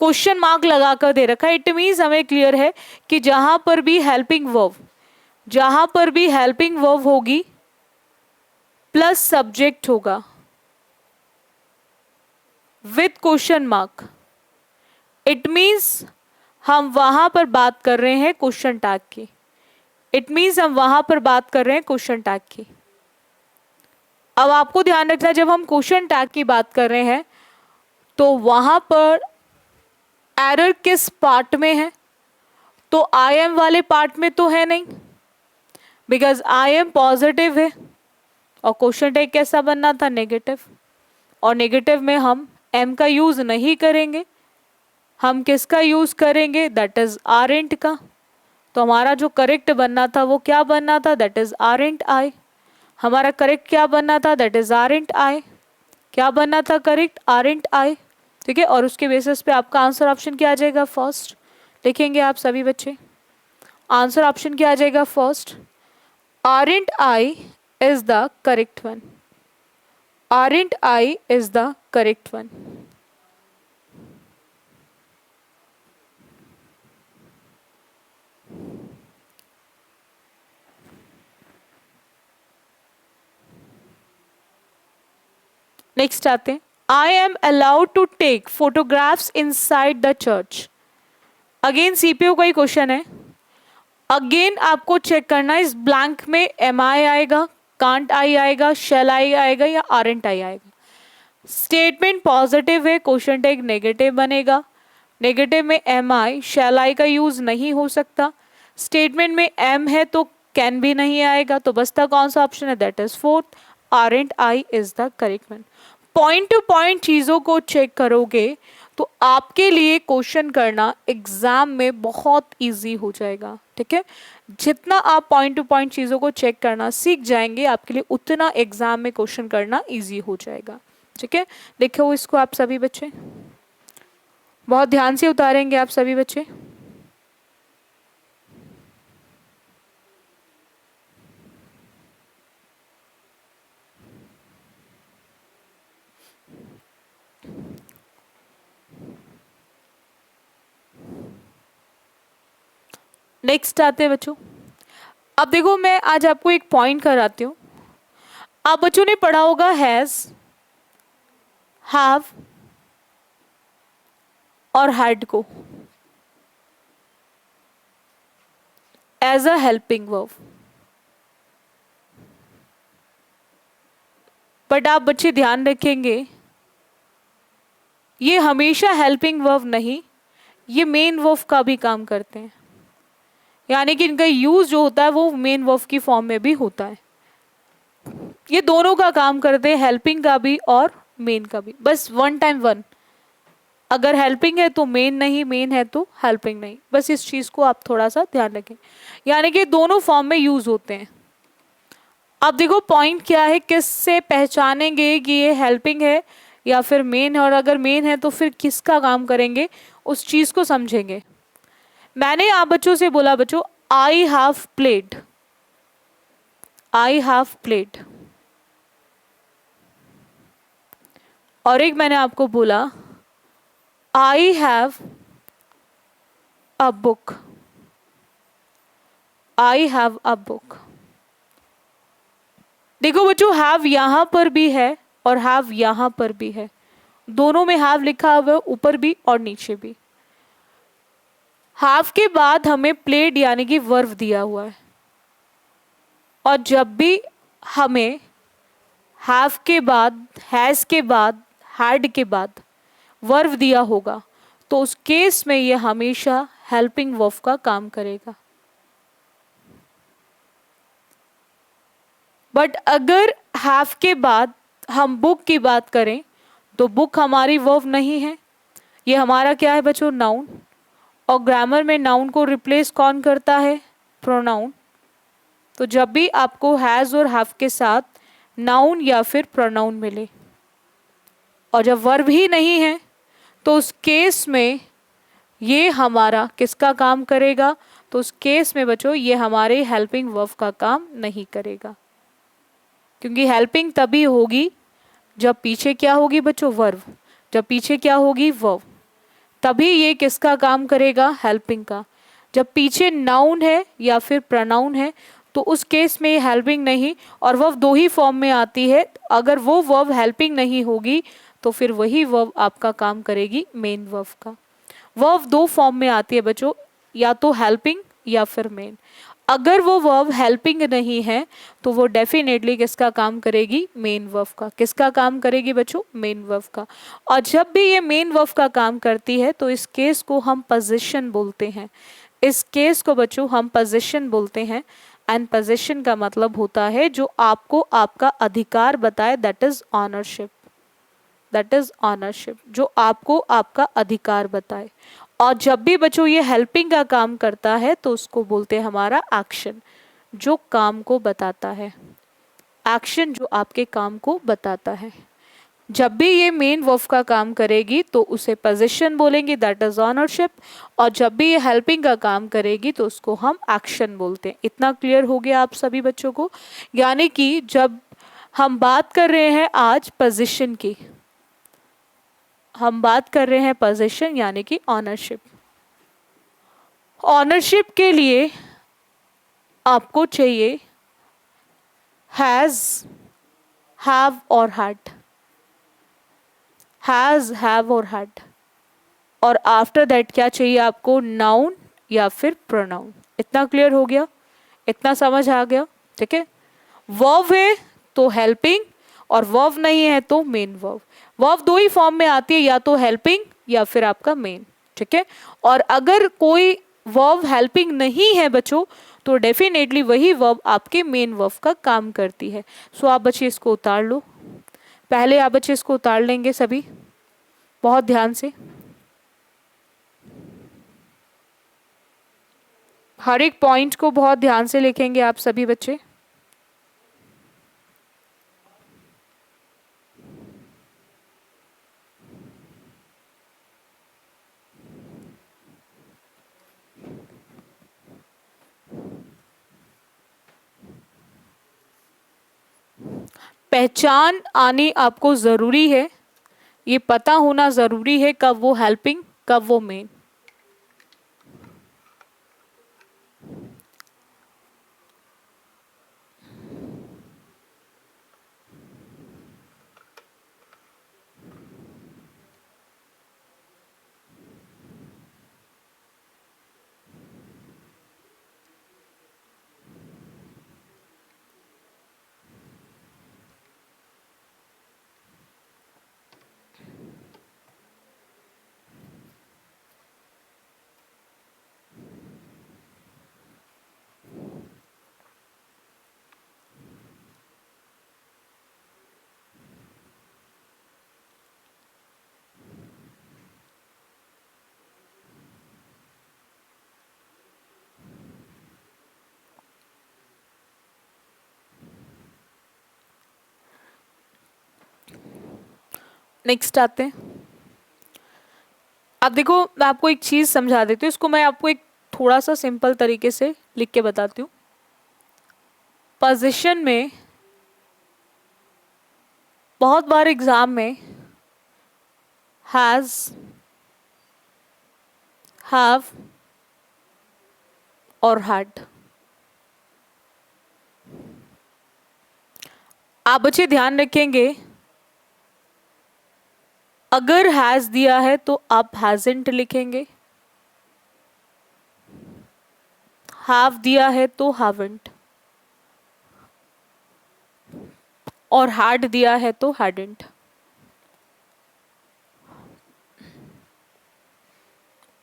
क्वेश्चन मार्क लगाकर दे रखा है। इट मीन्स हमें क्लियर है कि जहां पर भी हेल्पिंग वर्ब, जहां पर भी हेल्पिंग वर्ब होगी प्लस सब्जेक्ट होगा with question mark, it means हम वहां पर बात कर रहे हैं क्वेश्चन टैग की। इट मीन्स हम वहां पर बात कर रहे हैं क्वेश्चन टैग की। अब आपको ध्यान रखना है, जब हम क्वेश्चन टैग की बात कर रहे हैं तो वहां पर एरर किस पार्ट में है, तो आई एम वाले पार्ट में तो है नहीं, बिकॉज आई एम पॉजिटिव है और क्वेश्चन टैग कैसा बनना था, नेगेटिव। और नेगेटिव में हम एम का यूज नहीं करेंगे, हम किसका यूज करेंगे, दैट इज आरेंट का। तो हमारा जो करेक्ट बनना था वो क्या बनना था, दैट इज आरेंट आई। हमारा करेक्ट क्या बनना था, दैट इज आरेंट आई। क्या बनना था करेक्ट, आरेंट आई। ठीक है, और उसके बेसिस पे आपका आंसर ऑप्शन क्या आ जाएगा, फर्स्ट। लिखेंगे आप सभी बच्चे, आंसर ऑप्शन क्या आ जाएगा, first. Aren't I is the correct one, aren't I is the correct one. Next आते हैं, I am allowed to take photographs inside the church. Again CPO का ही क्वेश्चन है। अगेन आपको चेक करना है, इस ब्लैंक में एम आई आएगा, कांट आई आएगा, शेल आई आएगा, या आरेंट आई आएगा। स्टेटमेंट पॉजिटिव है, क्वेश्चन टैग नेगेटिव बनेगा। नेगेटिव में एम आई, शेल आई का यूज नहीं हो सकता। स्टेटमेंट में एम है तो कैन भी नहीं आएगा, तो बसता कौन सा ऑप्शन है, that is fourth, aren't I is the correct one. Point two point चीज़ों को चेक करोगे तो आपके लिए क्वेश्चन करना एग्जाम में बहुत इजी हो जाएगा। ठीक है, जितना आप पॉइंट टू पॉइंट चीज़ों को चेक करना सीख जाएंगे आपके लिए उतना एग्जाम में क्वेश्चन करना इजी हो जाएगा। ठीक है, देखो इसको आप सभी बच्चे बहुत ध्यान से उतारेंगे, आप सभी बच्चे। नेक्स्ट आते हैं बच्चों। अब देखो मैं आज आपको एक पॉइंट कराती हूँ। आप बच्चों ने पढ़ा होगा हैज, हैव और हैड को as a helping verb, but आप बच्चे ध्यान रखेंगे ये हमेशा हेल्पिंग वर्ब नहीं, ये मेन वर्ब का भी काम करते हैं। यानी कि इनका यूज जो होता है वो मेन वर्ब की फॉर्म में भी होता है। ये दोनों का काम करते हैं, हेल्पिंग का भी और मेन का भी, बस वन टाइम वन। अगर हेल्पिंग है तो मेन नहीं, मेन है तो हेल्पिंग नहीं, बस इस चीज को आप थोड़ा सा ध्यान रखें। यानी कि दोनों फॉर्म में यूज होते हैं। अब देखो पॉइंट क्या है, किससे पहचानेंगे कि ये हेल्पिंग है या फिर मेन है, और अगर मेन है तो फिर किसका काम करेंगे उस चीज को समझेंगे। मैंने आप बच्चों से बोला बच्चों I have played, I have played, और एक मैंने आपको बोला I have a book, I have a book. देखो बच्चों हैव यहां पर भी है और हैव यहां पर भी है, दोनों में हैव लिखा हुआ है, ऊपर भी और नीचे भी। हैव के बाद हमें प्लेड यानी कि वर्ब दिया हुआ है, और जब भी हमें हैव के बाद, हैज के बाद, हैड के बाद वर्ब दिया होगा तो उस केस में ये हमेशा हेल्पिंग वर्ब का काम करेगा। बट अगर हैव के बाद हम बुक की बात करें तो बुक हमारी वर्ब नहीं है, ये हमारा क्या है बच्चों, नाउन। और ग्रामर में नाउन को रिप्लेस कौन करता है, प्रोनाउन। तो जब भी आपको हैज और हैव के साथ नाउन या फिर प्रोनाउन मिले और जब वर्ब ही नहीं है तो उस केस में ये हमारा किसका काम करेगा, तो उस केस में बच्चों ये हमारे हेल्पिंग वर्ब का काम नहीं करेगा, क्योंकि हेल्पिंग तभी होगी जब पीछे क्या होगी बच्चों, वर्ब। जब पीछे क्या होगी, वर्ब, तभी ये किसका काम करेगा, हेल्पिंग का। जब पीछे नाउन है या फिर प्रोनाउन है तो उस केस में हेल्पिंग नहीं, और वर्ब दो ही फॉर्म में आती है। अगर वो वर्ब हेल्पिंग नहीं होगी तो फिर वही वर्ब आपका काम करेगी मेन वर्ब का। वर्ब दो फॉर्म में आती है बच्चों, या तो हेल्पिंग या फिर मेन। अगर वो वर्ब हेल्पिंग नहीं है तो वो डेफिनेटली किसका काम करेगी, मेन वर्ब का। किसका काम करेगी बच्चों, मेन वर्ब का। और जब भी ये मेन वर्ब का काम करती है तो इस केस को हम पोजीशन बोलते हैं। इस केस को बच्चों हम पोजीशन बोलते हैं। एंड पोजीशन का मतलब होता है जो आपको आपका अधिकार बताए, that is ownership, that is ownership, जो आपको आपका अधिकार बताए। और जब भी बच्चों ये हेल्पिंग का काम करता है तो उसको बोलते हैं हमारा एक्शन, जो काम को बताता है। एक्शन जो आपके काम को बताता है। जब भी ये मेन वर्ब का काम करेगी तो उसे पोजीशन बोलेंगे, दैट इज ऑनरशिप। और जब भी ये हेल्पिंग का काम करेगी तो उसको हम एक्शन बोलते हैं। इतना क्लियर हो गया आप सभी बच्चों को। यानी कि जब हम बात कर रहे हैं आज पोजीशन की, हम बात कर रहे हैं पोजीशन यानी कि ऑनरशिप। ऑनरशिप के लिए आपको चाहिए हैज, हैव और हैड, हैज, हैव और हैड। और आफ्टर दैट क्या चाहिए आपको, नाउन या फिर प्रोनाउन। इतना क्लियर हो गया, इतना समझ आ गया, ठीक है। वर्ब है तो हेल्पिंग, और वर्ब नहीं है तो मेन वर्ब। वर्ब दो ही फॉर्म में आती है, या तो हेल्पिंग या फिर आपका मेन, ठीक है। और अगर कोई वर्ब हेल्पिंग नहीं है बच्चों तो डेफिनेटली वही वर्ब आपके मेन वर्ब का काम करती है। सो आप बच्चे इसको उतार लो। पहले आप बच्चे इसको उतार लेंगे सभी बहुत ध्यान से। हर एक पॉइंट को बहुत ध्यान से लिखेंगे आप सभी बच्चे। पहचान आनी आपको जरूरी है, ये पता होना जरूरी है कब वो हेल्पिंग कब वो मेन। नेक्स्ट आते हैं। अब देखो मैं आपको एक चीज समझा देती हूँ, इसको मैं आपको एक थोड़ा सा सिंपल तरीके से लिख के बताती हूँ। पोजीशन में बहुत बार एग्जाम में हैज, हैव और हैड, आप बच्चे ध्यान रखेंगे अगर हैज दिया है तो आप हैजंट लिखेंगे, हैव दिया है तो हैवंट, और हैड दिया है तो हैडंट।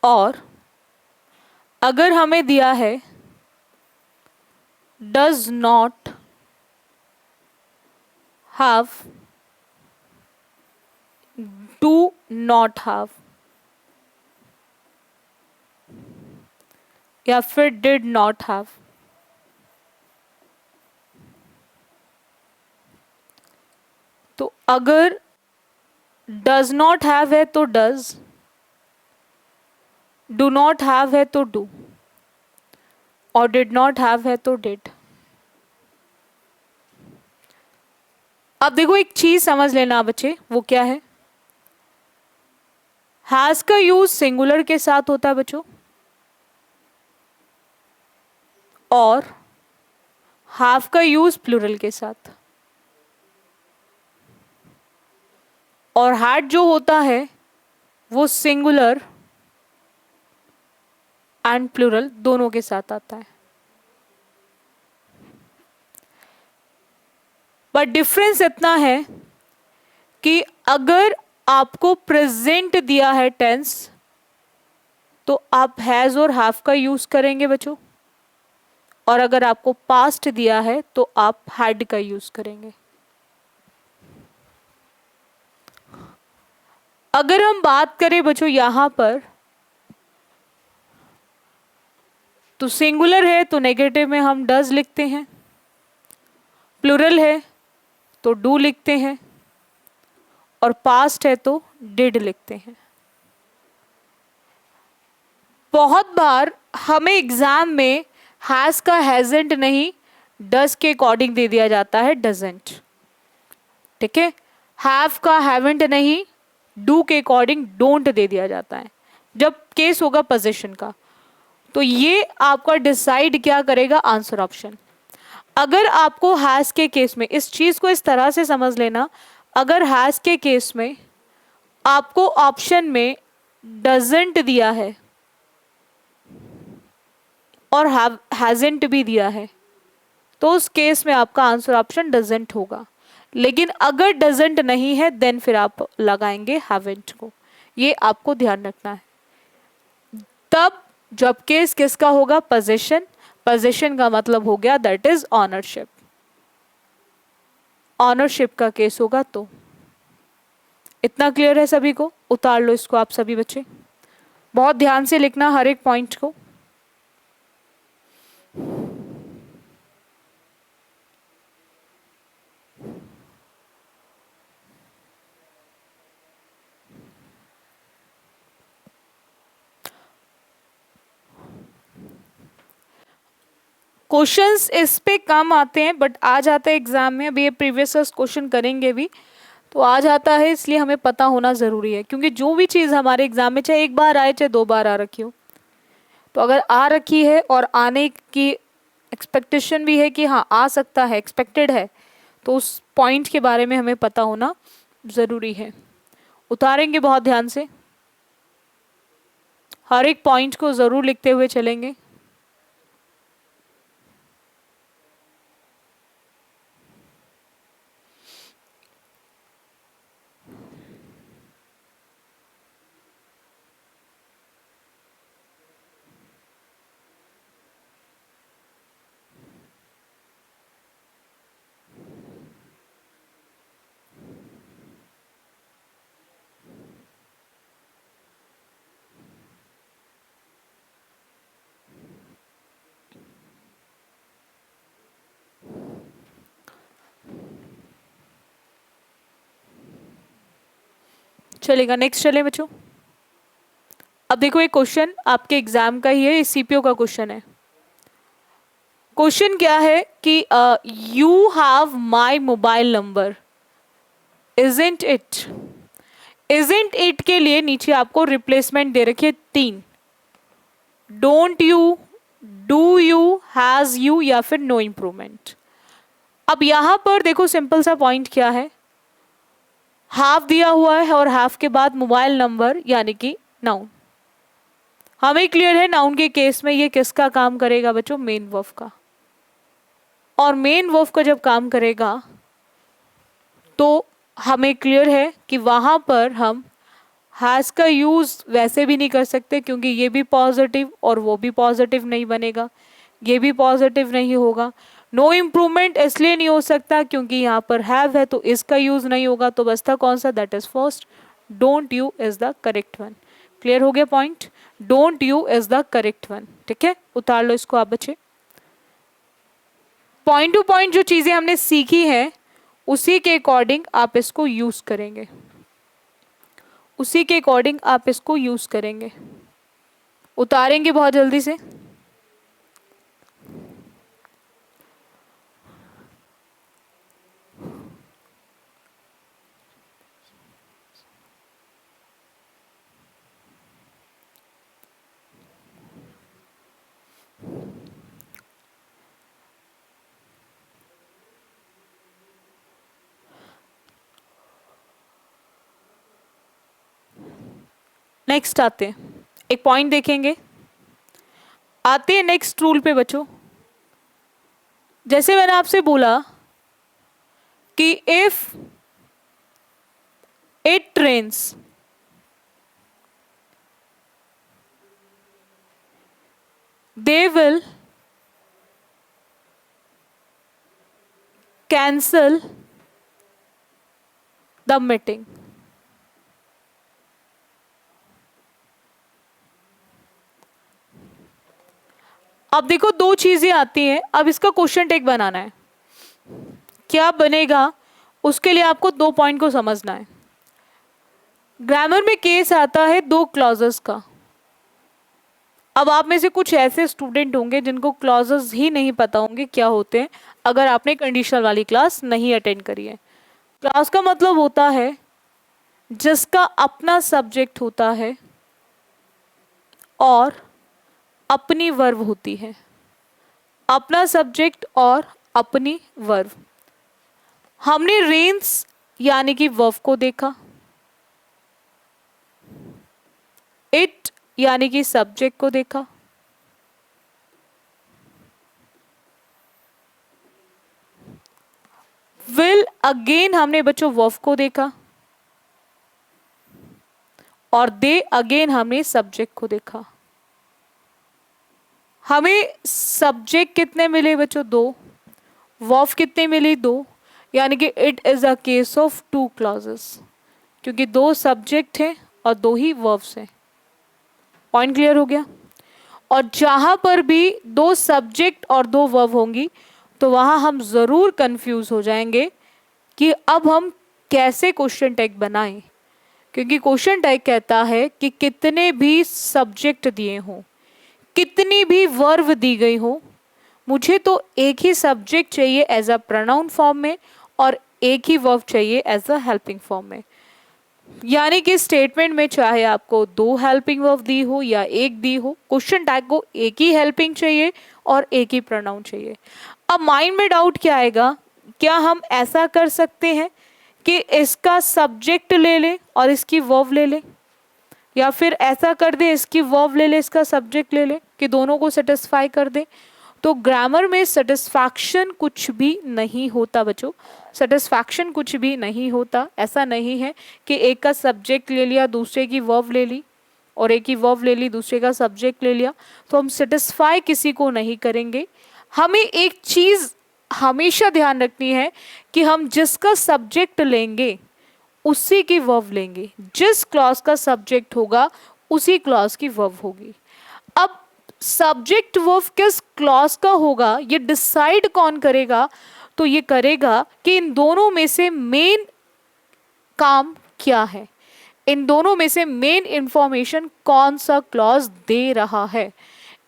और अगर हमें दिया है does not have, do not have, या फिर डिड नॉट हैव, तो अगर डज नॉट हैव है तो डज, डू नॉट हैव है तो डू, और डिड नॉट हैव है तो डिड। अब देखो एक चीज समझ लेना बच्चे, वो क्या है, हैज का यूज सिंगुलर के साथ होता है बच्चों, और हैव का यूज प्लूरल के साथ। और हैड जो होता है वो सिंगुलर एंड प्लूरल दोनों के साथ आता है। बट डिफरेंस इतना है कि अगर आपको प्रेजेंट दिया है टेंस तो आप हैज और हैव का यूज करेंगे बच्चों, और अगर आपको पास्ट दिया है तो आप हैड का यूज करेंगे। अगर हम बात करें बच्चों यहां पर, तो सिंगुलर है तो नेगेटिव में हम डज लिखते हैं, प्लूरल है तो डू लिखते हैं, और पास्ट है तो डिड लिखते हैं। बहुत बार हमें एग्जाम में हैज का हैजेंट नहीं डज के अकॉर्डिंग दे दिया जाता है डजेंट, ठीक है। हैव का हैवेंट नहीं डू के अकॉर्डिंग डोंट दे दिया जाता है जब केस होगा पोजीशन का। तो ये आपका डिसाइड क्या करेगा, आंसर ऑप्शन। अगर आपको हैज के केस में, इस चीज को इस तरह से समझ लेना, अगर हैज के केस में आपको ऑप्शन में डजेंट दिया है और हैजेंट भी दिया है तो उस केस में आपका आंसर ऑप्शन डजेंट होगा। लेकिन अगर डजेंट नहीं है देन फिर आप लगाएंगे हैवेंट को, ये आपको ध्यान रखना है। तब जब केस किसका होगा, पोजीशन, पोजीशन का मतलब हो गया दैट इज ऑनरशिप, ऑनरशिप का केस होगा। तो इतना क्लियर है सभी को, उतार लो इसको आप सभी बच्चे, बहुत ध्यान से लिखना हर एक पॉइंट को। क्वेश्चंस इस पे कम आते हैं बट आ जाते हैं एग्जाम में। अभी ये प्रीवियस क्वेश्चन करेंगे भी तो आ जाता है, इसलिए हमें पता होना ज़रूरी है, क्योंकि जो भी चीज़ हमारे एग्जाम में चाहे एक बार आए चाहे दो बार आ रखी हो, तो अगर आ रखी है और आने की एक्सपेक्टेशन भी है कि हाँ आ सकता है, एक्सपेक्टेड है, तो उस पॉइंट के बारे में हमें पता होना ज़रूरी है। उतारेंगे बहुत ध्यान से, हर एक पॉइंट को ज़रूर लिखते हुए चलेंगे। चलेगा, नेक्स्ट चले बच्चों। अब देखो एक क्वेश्चन आपके एग्जाम का ही है, सीपीओ का क्वेश्चन है। क्वेश्चन क्या है कि you have my mobile number, isn't it. Isn't it के लिए नीचे आपको रिप्लेसमेंट दे रखी है 3, don't you, do you, has you या फिर नो इम्प्रूवमेंट। अब यहां पर देखो सिंपल सा पॉइंट क्या है, हाफ दिया हुआ है और हाफ के बाद मोबाइल नंबर यानी कि नाउन। हमें क्लियर है नाउन के केस में ये किसका काम करेगा बच्चों, मेन वर्ब का। और मेन वर्ब का जब काम करेगा तो हमें क्लियर है कि वहां पर हम हैज का यूज वैसे भी नहीं कर सकते, क्योंकि ये भी पॉजिटिव और वो भी पॉजिटिव नहीं बनेगा, ये भी पॉजिटिव नहीं होगा। नो इम्प्रूवमेंट इसलिए नहीं हो सकता क्योंकि यहाँ पर हैव है तो इसका यूज नहीं होगा, तो बचता कौन सा, that is first, don't you is the correct one. Clear हो गया point, don't you is the correct one. ठीक है, उतार लो इसको आप बच्चे। पॉइंट टू पॉइंट जो चीजें हमने सीखी है उसी के अकॉर्डिंग आप इसको यूज करेंगे, उसी के अकॉर्डिंग आप इसको यूज करेंगे। उतारेंगे बहुत जल्दी से। नेक्स्ट आते हैं, एक पॉइंट देखेंगे, आते हैं नेक्स्ट रूल पे बच्चों। जैसे मैंने आपसे बोला कि if it rains, they will cancel the meeting. अब देखो दो चीजें आती हैं, अब इसका क्वेश्चन टेक बनाना है, क्या बनेगा उसके लिए आपको 2 पॉइंट को समझना है। ग्रामर में केस आता है 2 क्लॉजेस का। अब आप में से कुछ ऐसे स्टूडेंट होंगे जिनको क्लॉजेस ही नहीं पता होंगे क्या होते हैं, अगर आपने कंडीशनल वाली क्लास नहीं अटेंड करी है। क्लास का मतलब होता है जिसका अपना सब्जेक्ट होता है और अपनी वर्ब होती है, अपना सब्जेक्ट और अपनी वर्ब। हमने रेन्स यानी कि वर्ब को देखा, इट यानी कि सब्जेक्ट को देखा, विल अगेन हमने बच्चों वर्ब को देखा, और दे अगेन हमने सब्जेक्ट को देखा। हमें सब्जेक्ट कितने मिले बच्चों, 2, वर्ब कितने मिली, 2, यानी कि it is a case of 2 clauses, क्योंकि 2 सब्जेक्ट हैं और 2 ही वर्ब्स हैं। पॉइंट क्लियर हो गया। और जहां पर भी 2 सब्जेक्ट और 2 वर्ब होंगी तो वहां हम जरूर कंफ्यूज हो जाएंगे कि अब हम कैसे क्वेश्चन टैग बनाएं, क्योंकि क्वेश्चन टैग कहता है कि कितने भी सब्जेक्ट दिए हों, कितनी भी वर्ब दी गई हो, मुझे तो एक ही सब्जेक्ट चाहिए एज अ प्रोनाउन फॉर्म में और एक ही वर्ब चाहिए एज अ हेल्पिंग फॉर्म में। यानी कि स्टेटमेंट में चाहे आपको 2 हेल्पिंग वर्ब दी हो या एक दी हो, क्वेश्चन टैग को एक ही हेल्पिंग चाहिए और एक ही प्रोनाउन चाहिए। अब माइंड में डाउट क्या आएगा, क्या हम ऐसा कर सकते हैं कि इसका सब्जेक्ट ले ले और इसकी वर्ब ले ले, या फिर ऐसा कर दे इसकी वर्ब ले ले इसका सब्जेक्ट ले ले, कि दोनों को सेटिस्फाई कर दे। तो ग्रामर में सेटिस्फैक्शन कुछ भी नहीं होता बच्चों, सेटिस्फैक्शन कुछ भी नहीं होता। ऐसा नहीं है कि एक का सब्जेक्ट ले लिया दूसरे की वर्ब ले ली, और एक ही वर्ब ले ली दूसरे का सब्जेक्ट ले लिया, तो हम सेटिस्फाई किसी को नहीं करेंगे। हमें एक चीज़ हमेशा ध्यान रखनी है कि हम जिसका सब्जेक्ट लेंगे उसी की वर्ब लेंगे, जिस क्लॉज का सब्जेक्ट होगा उसी क्लॉज की वर्ब होगी। अब सब्जेक्ट वर्ब किस क्लॉज का होगा ये डिसाइड कौन करेगा, तो ये करेगा कि इन दोनों में से मेन काम क्या है। इन दोनों में से मेन इंफॉर्मेशन कौन सा क्लॉज दे रहा है,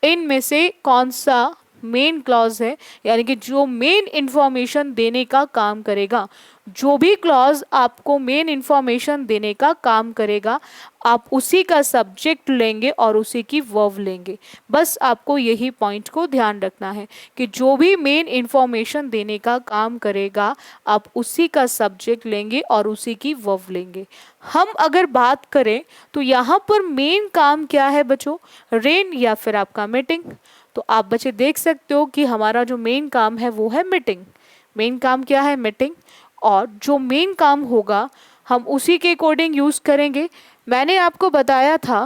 इनमें से कौन सा मेन क्लॉज है, यानी कि जो मेन इंफॉर्मेशन देने का काम करेगा। जो भी क्लॉज आपको मेन इंफॉर्मेशन देने का काम करेगा आप उसी का सब्जेक्ट लेंगे और उसी की वर्ब लेंगे। बस आपको यही पॉइंट को ध्यान रखना है कि जो भी मेन इंफॉर्मेशन देने का काम करेगा आप उसी का सब्जेक्ट लेंगे और उसी की वर्ब लेंगे। हम अगर बात करें तो यहाँ पर मेन काम क्या है बच्चों, रेन या फिर आपका मीटिंग। तो आप बच्चे देख सकते हो कि हमारा जो मेन काम है वो है मीटिंग। मेन काम क्या है, मीटिंग। और जो मेन काम होगा हम उसी के अकॉर्डिंग यूज करेंगे। मैंने आपको बताया था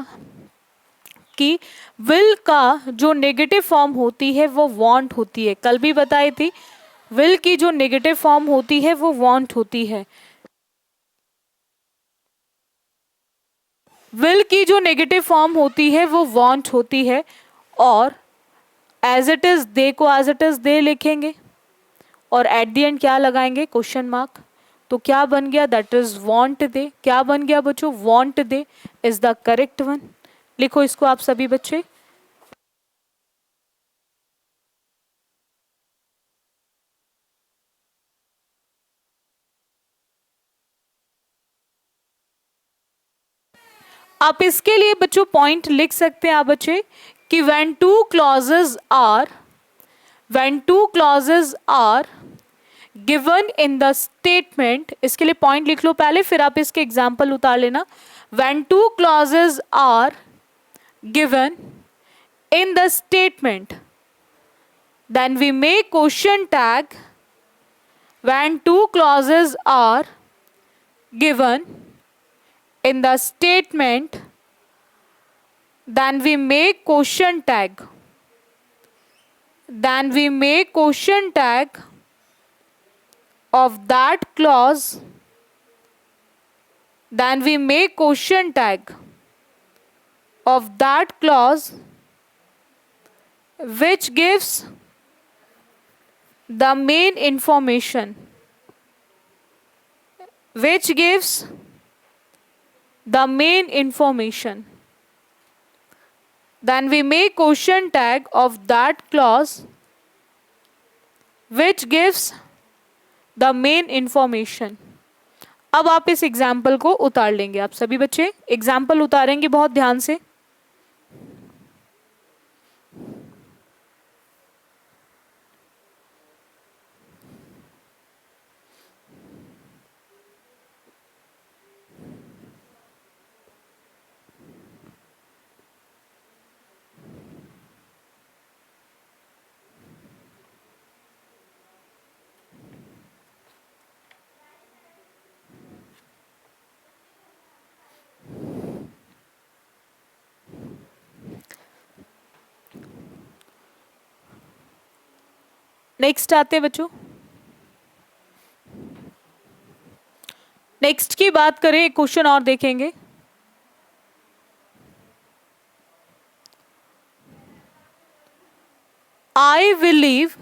कि विल का जो नेगेटिव फॉर्म होती है वो वांट होती है, कल भी बताई थी। विल की जो नेगेटिव फॉर्म होती है वो वांट होती है। विल की जो नेगेटिव फॉर्म होती है वो वांट होती है। और एज इट इज दे को एज इट इज दे लिखेंगे और एट द एंड क्या लगाएंगे, क्वेश्चन मार्क। तो क्या बन गया, दैट इज वांट दे। क्या बन गया बच्चों, want they is the correct one. लिखो इसको आप सभी बच्चे। आप इसके लिए बच्चों पॉइंट लिख सकते हैं आप बच्चे कि when two clauses are given in the statement, इसके लिए पॉइंट लिख लो पहले फिर आप इसके एग्जाम्पल उतार लेना। when two clauses are given in the statement then we make question tag। when two clauses are given in the statement then we make question tag। then we make question tag of that clause। then we make question tag of that clause which gives the main information, which gives the main information। then we make question tag of that clause which gives the main information। अब आप इस example को उतार लेंगे, आप सभी बच्चे example उतारेंगे बहुत ध्यान से। नेक्स्ट आते हैं बच्चों। नेक्स्ट की बात करें, एक क्वेश्चन और देखेंगे। I believe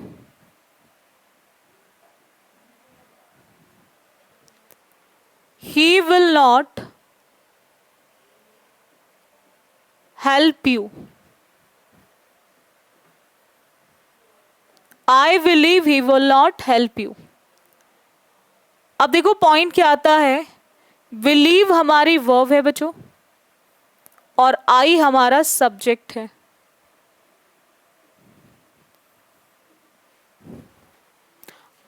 he will not help you. I believe he will not help you। अब देखो पॉइंट क्या आता है, बिलीव हमारी वर्ब है बच्चों और आई हमारा सब्जेक्ट है।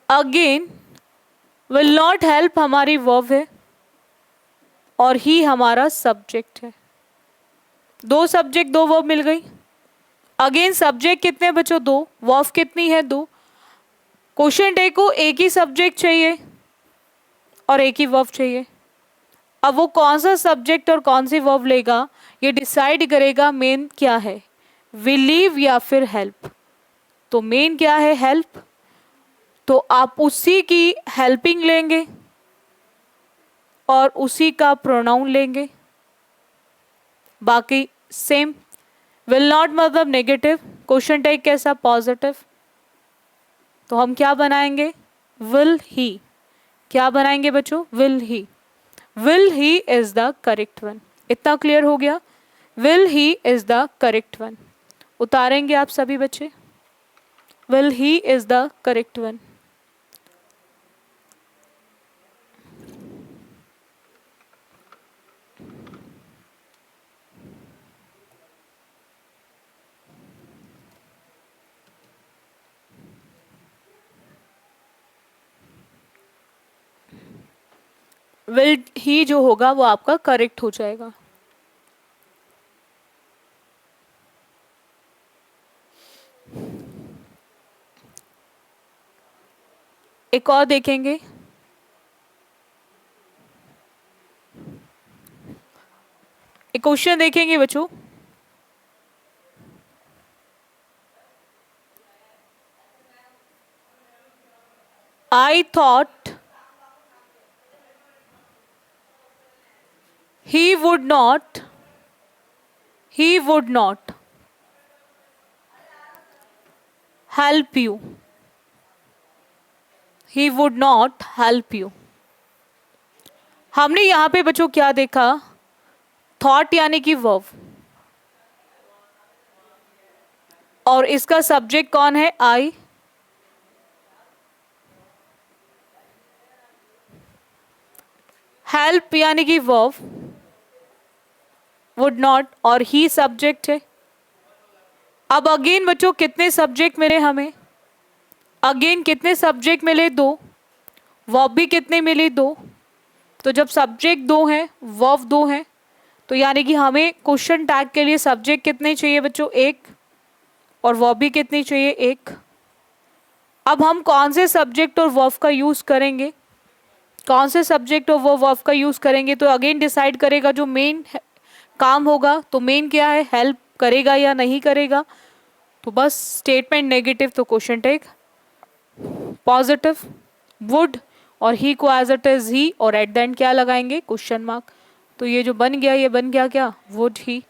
अगेन विल नॉट हेल्प हमारी वर्ब है और ही हमारा सब्जेक्ट है। दो सब्जेक्ट दो वर्ब मिल गई। अगेन सब्जेक्ट कितने बच्चों, दो। वर्ब कितनी है, दो। क्वेश्चन टैग को एक ही सब्जेक्ट चाहिए और एक ही वर्ब चाहिए। अब वो कौन सा सब्जेक्ट और कौन सी वर्ब लेगा ये डिसाइड करेगा मेन क्या है, बिलीव या फिर हेल्प। तो मेन क्या है, हेल्प। तो आप उसी की हेल्पिंग लेंगे और उसी का प्रोनाउन लेंगे, बाकी सेम। विल नॉट मतलब नेगेटिव, क्वेश्चन टैग कैसा, पॉजिटिव। तो हम क्या बनाएंगे, विल ही। क्या बनाएंगे बच्चों, will he. Will he is the correct one. इतना क्लियर हो गया? Will he is the correct one. उतारेंगे आप सभी बच्चे। Will he is the correct one. Will he जो होगा वो आपका करेक्ट हो जाएगा। एक और देखेंगे। एक क्वेश्चन देखेंगे बच्चों। I thought he would not help you. he would not help you। हमने यहां पे बच्चों क्या देखा? थॉट यानी कि वर्ब, और इसका सब्जेक्ट कौन है? आई। हेल्प यानी कि वर्ब, वुड नॉट, और ही सब्जेक्ट है। अब अगेन बच्चों कितने सब्जेक्ट मिले हमें? अगेन कितने सब्जेक्ट मिले? दो। वर्ब भी कितने मिले? दो। तो जब सब्जेक्ट दो हैं, वर्ब दो हैं, तो यानी कि हमें क्वेश्चन टैग के लिए सब्जेक्ट कितने चाहिए बच्चों? एक। और वर्ब भी कितनी चाहिए? एक। अब हम कौन से सब्जेक्ट और वर्ब का यूज करेंगे? कौन से सब्जेक्ट और वो वर्ब का यूज करेंगे तो अगेन डिसाइड करेगा जो मेन काम होगा। तो मेन क्या है? हेल्प करेगा या नहीं करेगा। तो बस स्टेटमेंट नेगेटिव तो क्वेश्चन टैग पॉजिटिव। वुड और ही को एज इट इज ही, और एट द एंड क्या लगाएंगे? Question mark. तो ये जो बन गया, ये बन गया क्या? Would he.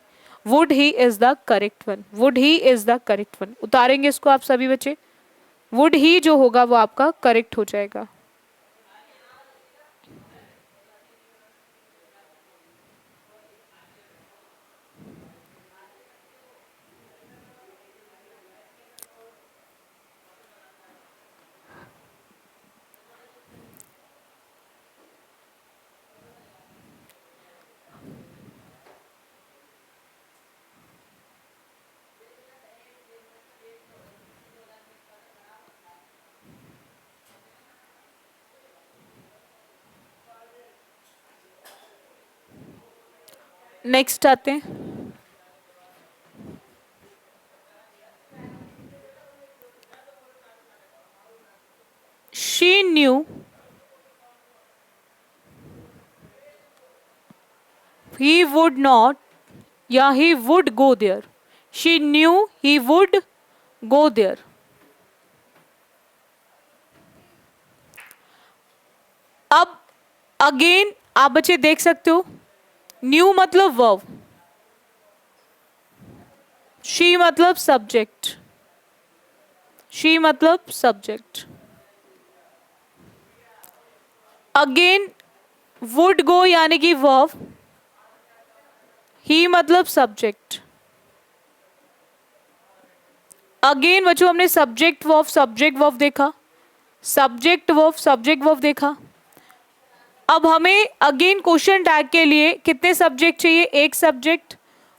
Would he is the correct one. Would he is the correct one. उतारेंगे इसको आप सभी बच्चे। वुड ही जो होगा वो आपका करेक्ट हो जाएगा। नेक्स्ट आते हैं। She knew he would not या he would go there. She knew he would go there. अब अगेन आप बच्चे देख सकते हो, न्यू मतलब वर्ब, शी मतलब सब्जेक्ट, शी मतलब सब्जेक्ट। अगेन वुड गो यानी कि वर्ब, ही मतलब सब्जेक्ट। अगेन बच्चों हमने सब्जेक्ट वर्ब देखा, सब्जेक्ट वर्ब देखा। अब हमें अगेन क्वेश्चन टैग के लिए कितने सब्जेक्ट चाहिए? एक सब्जेक्ट।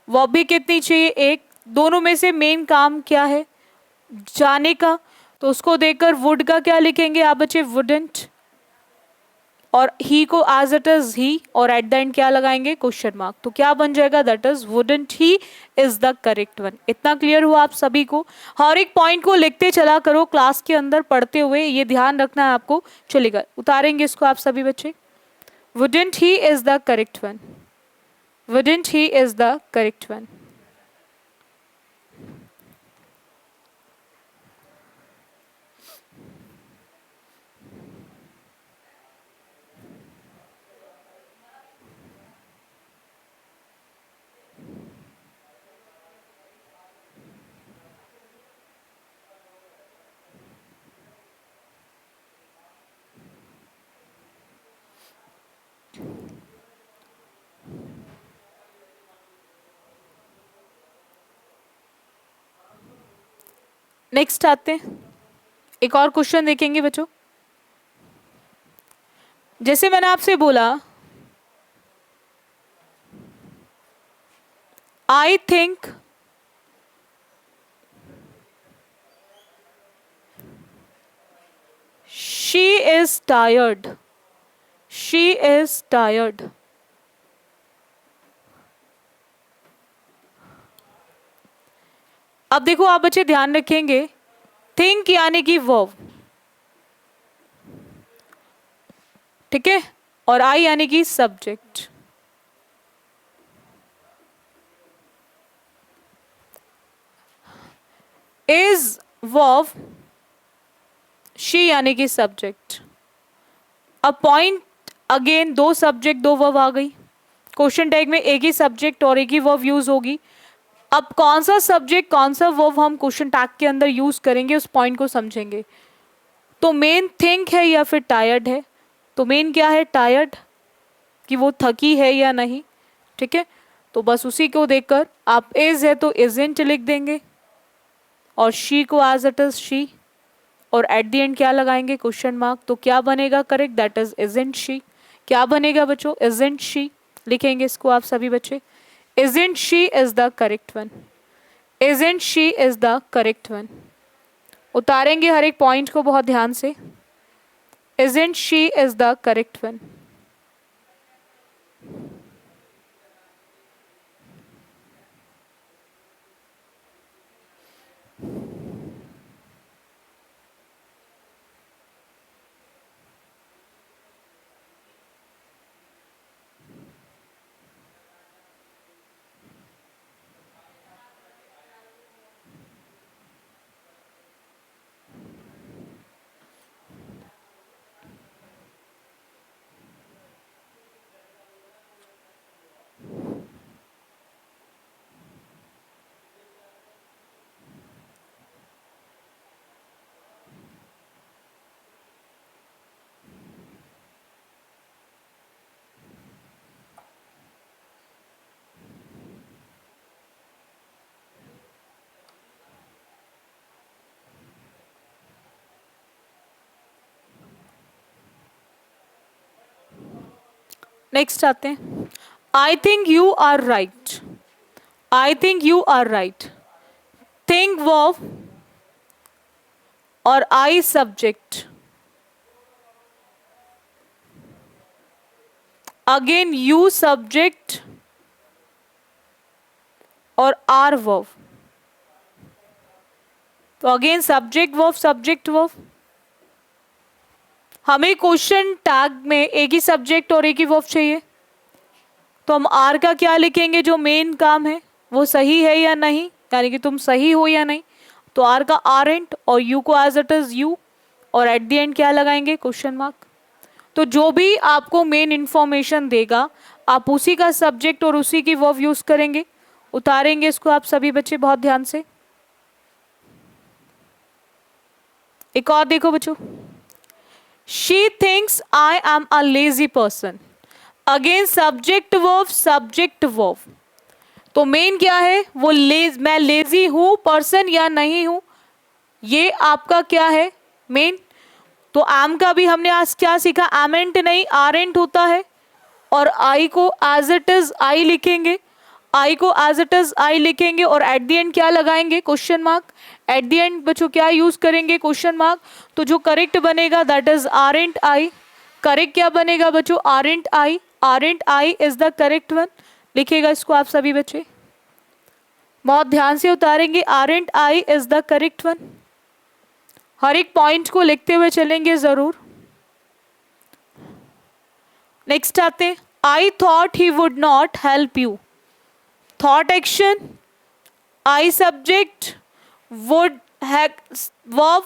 वर्ब भी कितनी चाहिए? एक। दोनों में से मेन काम क्या है? जाने का। तो उसको देखकर वुड का क्या लिखेंगे आप बच्चे? वुडंट। और ही को एज इट इज ही, और एट द एंड क्या लगाएंगे? Question mark. तो क्या बन जाएगा? That is wouldn't he is the correct one. इतना क्लियर हुआ आप सभी को? हर एक पॉइंट को लिखते चला करो क्लास के अंदर पढ़ते हुए, ये ध्यान रखना है आपको। चलेगा, उतारेंगे इसको आप सभी बच्चे। Wouldn't he is the correct one. Wouldn't he is the correct one. Next आते हैं, एक और क्वेश्चन देखेंगे बच्चों। जैसे मैंने आपसे बोला, I think she is tired, she is tired. अब देखो आप बच्चे ध्यान रखेंगे, थिंक यानी कि वर्ब, ठीक है, और आई यानी कि सब्जेक्ट। इज वर्ब, शी यानी कि सब्जेक्ट। अब पॉइंट अगेन, दो सब्जेक्ट दो वर्ब आ गई। क्वेश्चन टैग में एक ही सब्जेक्ट और एक ही वर्ब यूज होगी। अब कौन सा सब्जेक्ट कौन सा वर्ब हम क्वेश्चन टैग के अंदर यूज करेंगे, उस पॉइंट को समझेंगे। तो मेन थिंक है या फिर टायर्ड है? तो मेन क्या है? टायर्ड, कि वो थकी है या नहीं, ठीक है। तो बस उसी को देखकर आप इज है तो इजंट लिख देंगे, और शी को एज इट इज शी, और एट द एंड क्या लगाएंगे? Question mark. तो क्या बनेगा correct? That is isn't she. क्या बनेगा बच्चों? इजंट शी लिखेंगे इसको आप सभी बच्चे। Isn't she is the correct one, isn't she is the correct one. उतारेंगे हर एक पॉइंट को बहुत ध्यान से। Isn't she is the correct one. Next आते हैं, I think you are right, I think you are right. Think verb और I subject, again you subject और आर वर्ब। तो again subject verb subject verb. हमें question tag में एक ही subject और एक ही वर्ब चाहिए, तो हम आर का क्या लिखेंगे? जो मेन काम है वो सही है या नहीं, यानी कि तुम सही हो या नहीं। तो आर का आरंट, और यू को एज इट इज यू, और एट द एंड क्या लगाएंगे? Question mark. तो जो भी आपको मेन इंफॉर्मेशन देगा आप उसी का सब्जेक्ट और उसी की वर्ब यूज करेंगे। उतारेंगे इसको आप सभी बच्चे बहुत ध्यान से। एक और देखो बच्चों, she thinks I am a lazy person. Again subject verb subject verb. तो मेन क्या है? वो मैं लेजी हूं पर्सन या नहीं हूं, ये आपका क्या है? मेन। तो एम का भी हमने आज क्या सीखा? एमेंट नहीं आरेंट होता है, और आई को एज इट इज आई लिखेंगे, आई को एज इट इज आई लिखेंगे, और एट द एंड क्या लगाएंगे? Question mark. At the end बच्चों क्या यूज करेंगे? Question mark. तो जो करेक्ट बनेगा that is aren't I. Correct क्या बनेगा बच्चों? Aren't I. Aren't I is the correct one. लिखेगा इसको आप सभी बच्चे, बहुत ध्यान से उतारेंगे। Aren't I is the correct one. हर एक पॉइंट को लिखते हुए चलेंगे जरूर। नेक्स्ट आते, I thought he would not help you. Thought action, I subject, would verb,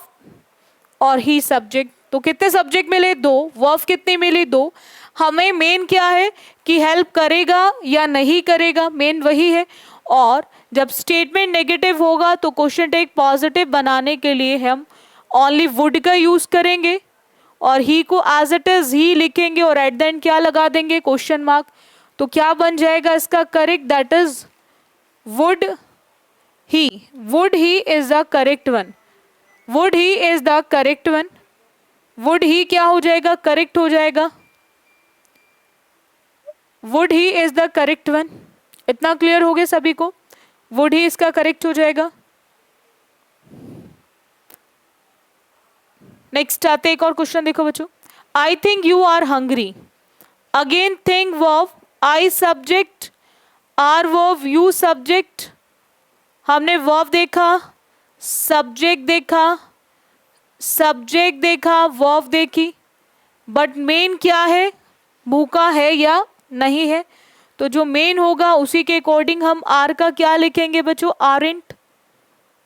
और ही सब्जेक्ट। तो कितने सब्जेक्ट मिले? दो। वर्ब कितनी मिली? दो। हमें मेन क्या है कि हेल्प करेगा या नहीं करेगा, मेन वही है। और जब स्टेटमेंट नेगेटिव होगा तो क्वेश्चन टैग पॉजिटिव बनाने के लिए हम ओनली वुड का यूज करेंगे, और ही को एज इट इज ही लिखेंगे, और एट द एंड क्या लगा देंगे? Question mark. तो क्या बन जाएगा इसका correct? That is would he. Would he is the correct one. Would he is the correct one. Would ही क्या हो जाएगा, करेक्ट हो जाएगा। Would he is the correct one. इतना क्लियर हो गया सभी को, वुड ही इसका करेक्ट हो जाएगा। नेक्स्ट आते एक और क्वेश्चन देखो बच्चों। I think you are hungry. Again think verb, I subject, are verb, you subject. हमने वर्ब देखा, सब्जेक्ट देखा, सब्जेक्ट देखा, वर्ब देखी, बट मेन क्या है, भूखा है या नहीं है। तो जो मेन होगा उसी के अकॉर्डिंग हम आर का क्या लिखेंगे बच्चों, आरंट,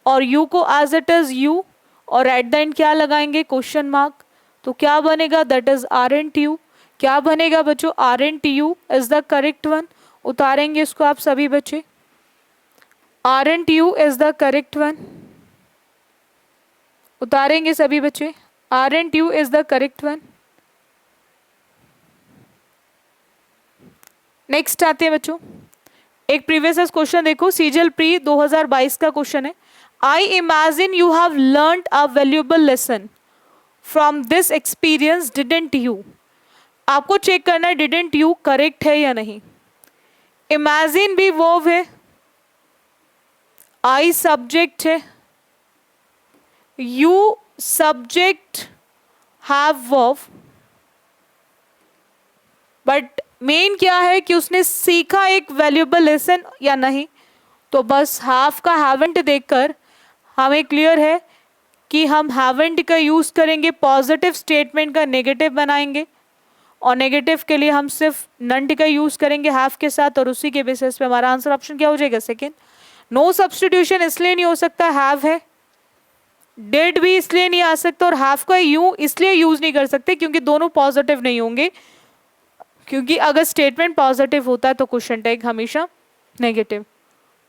और यू को एज इट इज यू, और एट द एंड क्या लगाएंगे, क्वेश्चन मार्क। तो क्या बनेगा, दैट इज आरंट यू। क्या बनेगा बच्चों, aren't you is the correct one. उतारेंगे इसको आप सभी बच्चे, aren't you is the correct one. उतारेंगे सभी बच्चे, aren't you is the correct one. Next आते हैं बच्चों, एक प्रीवियस क्वेश्चन देखो, सीजल प्री 2022 का क्वेश्चन है। I imagine you have learned a valuable lesson from this experience, didn't you. आपको चेक करना है डिडंट यू करेक्ट है या नहीं। इमेजिन भी वर्ब है, आई सब्जेक्ट है, you subject, have verb, but main क्या है कि उसने सीखा एक वैल्यूएबल लेसन या नहीं। तो बस हैव का हैवेंट देखकर हमें क्लियर है कि हम हैवेंट का यूज करेंगे, पॉजिटिव स्टेटमेंट का नेगेटिव बनाएंगे, और नेगेटिव के लिए हम सिर्फ नंट का यूज करेंगे हैव के साथ, और उसी के बेसिस पे हमारा आंसर ऑप्शन क्या हो जाएगा, सेकेंड। नो सब्स्टिट्यूशन इसलिए नहीं हो सकता, हैव है। डिड भी इसलिए नहीं आ सकता, और हैव का यू इसलिए यूज नहीं कर सकते क्योंकि दोनों पॉजिटिव नहीं होंगे, क्योंकि अगर स्टेटमेंट पॉजिटिव होता है तो क्वेश्चन टैग हमेशा नेगेटिव,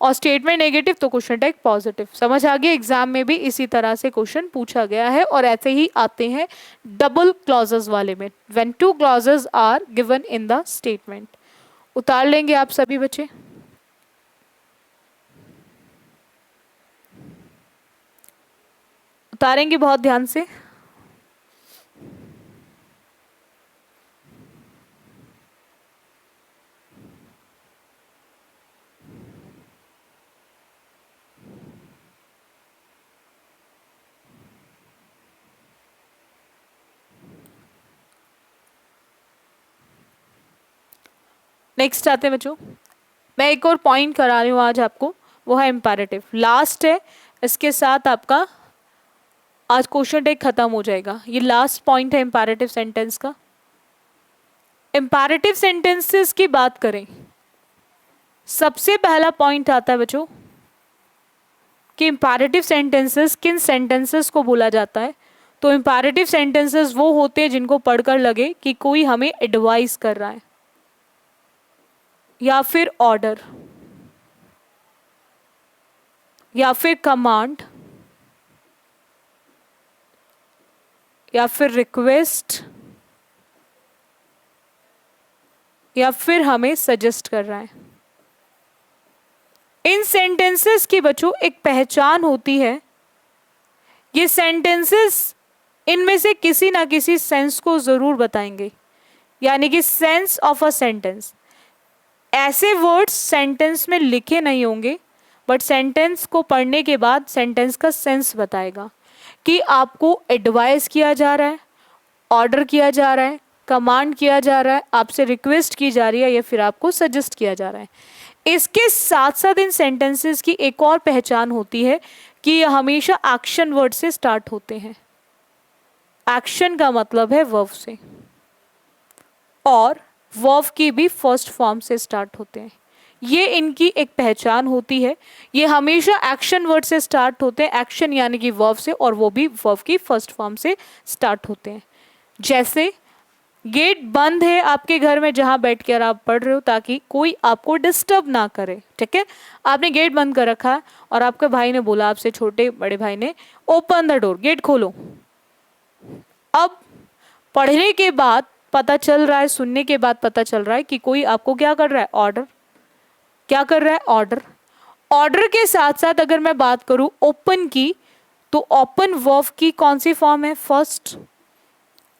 और स्टेटमेंट नेगेटिव तो क्वेश्चन टैग पॉजिटिव। समझ आ गया, एग्जाम में भी इसी तरह से क्वेश्चन पूछा गया है, और ऐसे ही आते हैं डबल क्लॉजेस वाले में, when two clauses are given in the statement. उतार लेंगे आप सभी बच्चे, उतारेंगे बहुत ध्यान से। नेक्स्ट आते हैं बच्चों, मैं एक और पॉइंट करा रही हूँ आज आपको, वो है इम्पैरेटिव। लास्ट है, इसके साथ आपका आज क्वेश्चन टेक खत्म हो जाएगा। ये लास्ट पॉइंट है इम्पैरेटिव सेंटेंस का। इम्पैरेटिव सेंटेंसेस की बात करें, सबसे पहला पॉइंट आता है बच्चों कि इम्पैरेटिव सेंटेंसेस किन सेंटेंसेस को बोला जाता है। तो इम्पैरेटिव सेंटेंसेस वो होते हैं जिनको पढ़कर लगे कि कोई हमें एडवाइस कर रहा है, या फिर ऑर्डर, या फिर कमांड, या फिर रिक्वेस्ट, या फिर हमें सजेस्ट कर रहा है। इन सेंटेंसेस की बच्चों एक पहचान होती है, ये सेंटेंसेस इनमें से किसी ना किसी सेंस को जरूर बताएंगे, यानी कि सेंस ऑफ अ सेंटेंस। ऐसे वर्ड्स सेंटेंस में लिखे नहीं होंगे, बट सेंटेंस को पढ़ने के बाद सेंटेंस का सेंस बताएगा कि आपको एडवाइस किया जा रहा है, ऑर्डर किया जा रहा है, कमांड किया जा रहा है, आपसे रिक्वेस्ट की जा रही है, या फिर आपको सजेस्ट किया जा रहा है। इसके साथ साथ इन सेंटेंसेस की एक और पहचान होती है कि ये हमेशा एक्शन वर्ड से स्टार्ट होते हैं। एक्शन का मतलब है वर्ब से, और वर्ब की भी फर्स्ट फॉर्म से स्टार्ट होते हैं। ये इनकी एक पहचान होती है, ये हमेशा एक्शन वर्ड से स्टार्ट होते हैं, एक्शन यानी कि वर्ब से, और वो भी वर्ब की फर्स्ट फॉर्म से स्टार्ट होते हैं। जैसे गेट बंद है आपके घर में जहां बैठकर आप पढ़ रहे हो, ताकि कोई आपको डिस्टर्ब ना करे, ठीक है। आपने गेट बंद कर रखा है और आपके भाई ने बोला आपसे, छोटे बड़े भाई ने, ओपन द डोर, गेट खोलो। अब पढ़ने के बाद पता चल रहा है, सुनने के बाद पता चल रहा है कि कोई आपको क्या कर रहा है, ऑर्डर। क्या कर रहा है, ऑर्डर। ऑर्डर के साथ साथ अगर मैं बात करूं ओपन की, तो ओपन वर्ब की कौन सी फॉर्म है? फर्स्ट।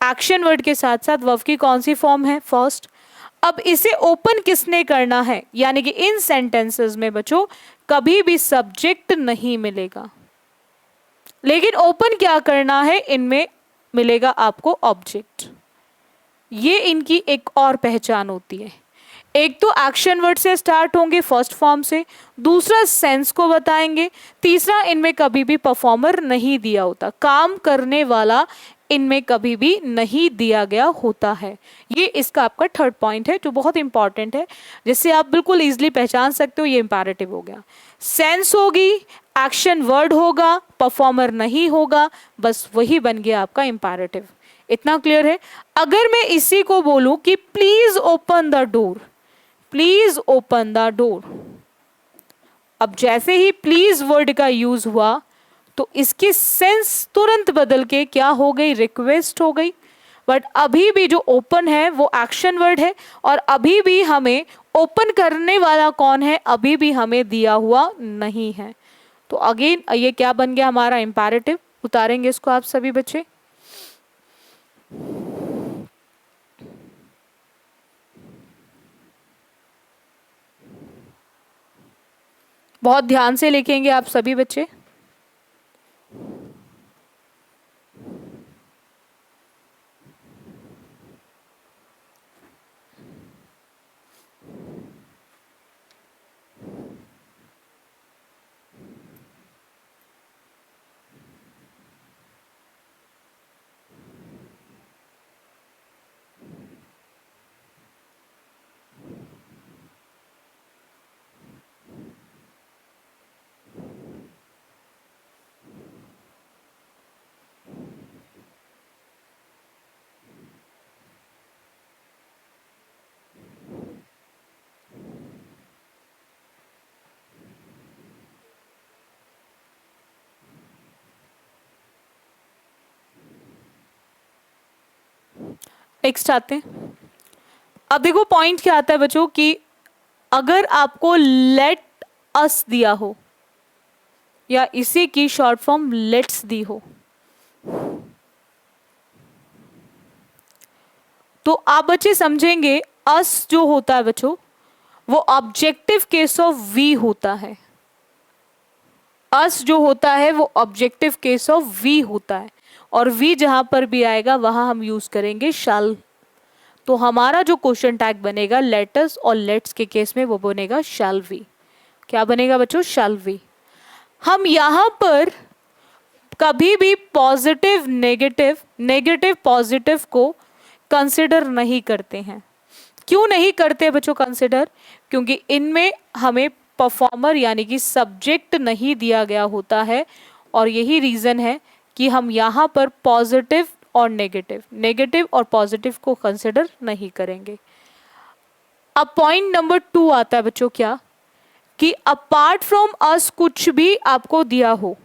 एक्शन वर्ड के साथ साथ वर्ब की कौन सी फॉर्म है? फर्स्ट। अब इसे ओपन किसने करना है, यानी कि इन सेंटेंसेस में बच्चों कभी भी सब्जेक्ट नहीं मिलेगा, लेकिन ओपन क्या करना है, इनमें मिलेगा आपको ऑब्जेक्ट। ये इनकी एक और पहचान होती है। एक तो एक्शन वर्ड से स्टार्ट होंगे फर्स्ट फॉर्म से, दूसरा सेंस को बताएंगे, तीसरा इनमें कभी भी परफॉर्मर नहीं दिया होता, काम करने वाला इनमें कभी भी नहीं दिया गया होता है। ये इसका आपका थर्ड पॉइंट है जो बहुत इंपॉर्टेंट है, जिससे आप बिल्कुल इजीली पहचान सकते हो। ये इंपैरेटिव हो गया, सेंस होगी, एक्शन वर्ड होगा, परफॉर्मर नहीं होगा, बस वही बन गया आपका इंपैरेटिव। इतना क्लियर है? अगर मैं इसी को बोलूं कि please open the door, please open the door, अब जैसे ही प्लीज वर्ड का यूज हुआ तो इसकी सेंस तुरंत बदल के क्या हो गई? रिक्वेस्ट हो गई। बट अभी भी जो ओपन है वो एक्शन वर्ड है, और अभी भी हमें ओपन करने वाला कौन है, अभी भी हमें दिया हुआ नहीं है। तो अगेन ये क्या बन गया? हमारा इंपैरेटिव। उतारेंगे इसको आप सभी बच्चे। बहुत ध्यान से लिखेंगे आप सभी बच्चे। नेक्स्ट आते हैं। अब देखो पॉइंट क्या आता है बच्चों कि अगर आपको लेट अस दिया हो या इसी की शॉर्ट फॉर्म लेट्स दी हो, तो आप बच्चे समझेंगे अस जो होता है बच्चों वो ऑब्जेक्टिव केस ऑफ वी होता है। अस जो होता है वो ऑब्जेक्टिव केस ऑफ वी होता है, और वी जहां पर भी आएगा वहां हम यूज करेंगे शैल। तो हमारा जो क्वेश्चन टैग बनेगा लेटस और लेट्स के केस में वो बनेगा शैल वी। क्या बनेगा बच्चों? Shall we. हम यहां पर कभी भी पॉजिटिव नेगेटिव, नेगेटिव पॉजिटिव को कंसिडर नहीं करते हैं। क्यों नहीं करते बच्चों कंसिडर? क्योंकि इनमें हमें परफॉर्मर यानी कि सब्जेक्ट नहीं दिया गया होता है, और यही रीजन है कि हम यहाँ पर पॉजिटिव और नेगेटिव, नेगेटिव और पॉजिटिव को कंसिडर नहीं करेंगे। अब पॉइंट नंबर 2 आता है बच्चों, क्या कि अपार्ट फ्रॉम अस कुछ भी आपको दिया हो,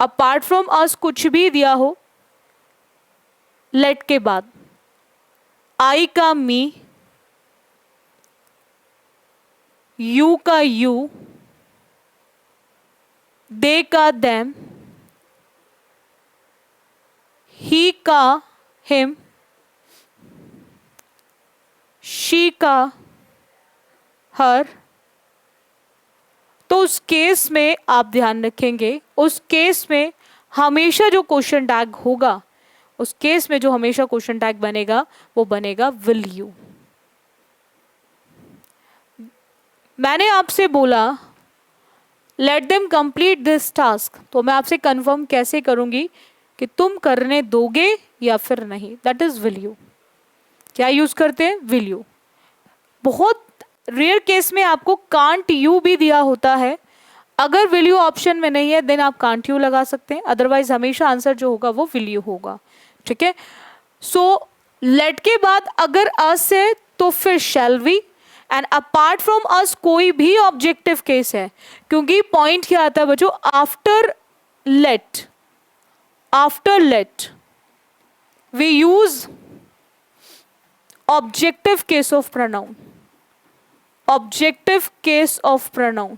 अपार्ट फ्रॉम अस कुछ भी दिया हो, लेट के बाद आई का मी, यू का यू, दे का देम, ही का हिम, शी का हर, तो उस केस में आप ध्यान रखेंगे, उस केस में हमेशा जो क्वेश्चन टैग होगा, उस केस में जो हमेशा क्वेश्चन टैग बनेगा वो बनेगा विल यू। मैंने आपसे बोला late them complete this task, तो मैं आपसे कंफर्म कैसे करूंगी कि तुम करने दोगे या फिर नहीं? That is will you. क्या यूज करते हैं? Will you. बहुत रेयर केस में आपको कांट यू भी दिया होता है। अगर विल यू ऑप्शन में नहीं है देन आप कांट यू लगा सकते हैं, अदरवाइज हमेशा आंसर जो होगा वो विल यू होगा। ठीक है? सो लेट के बाद अगर अस है तो फिर shall we, and apart from us कोई भी ऑब्जेक्टिव केस है, क्योंकि पॉइंट क्या आता है बच्चों, after let, after let we use objective case of pronoun, objective case of pronoun.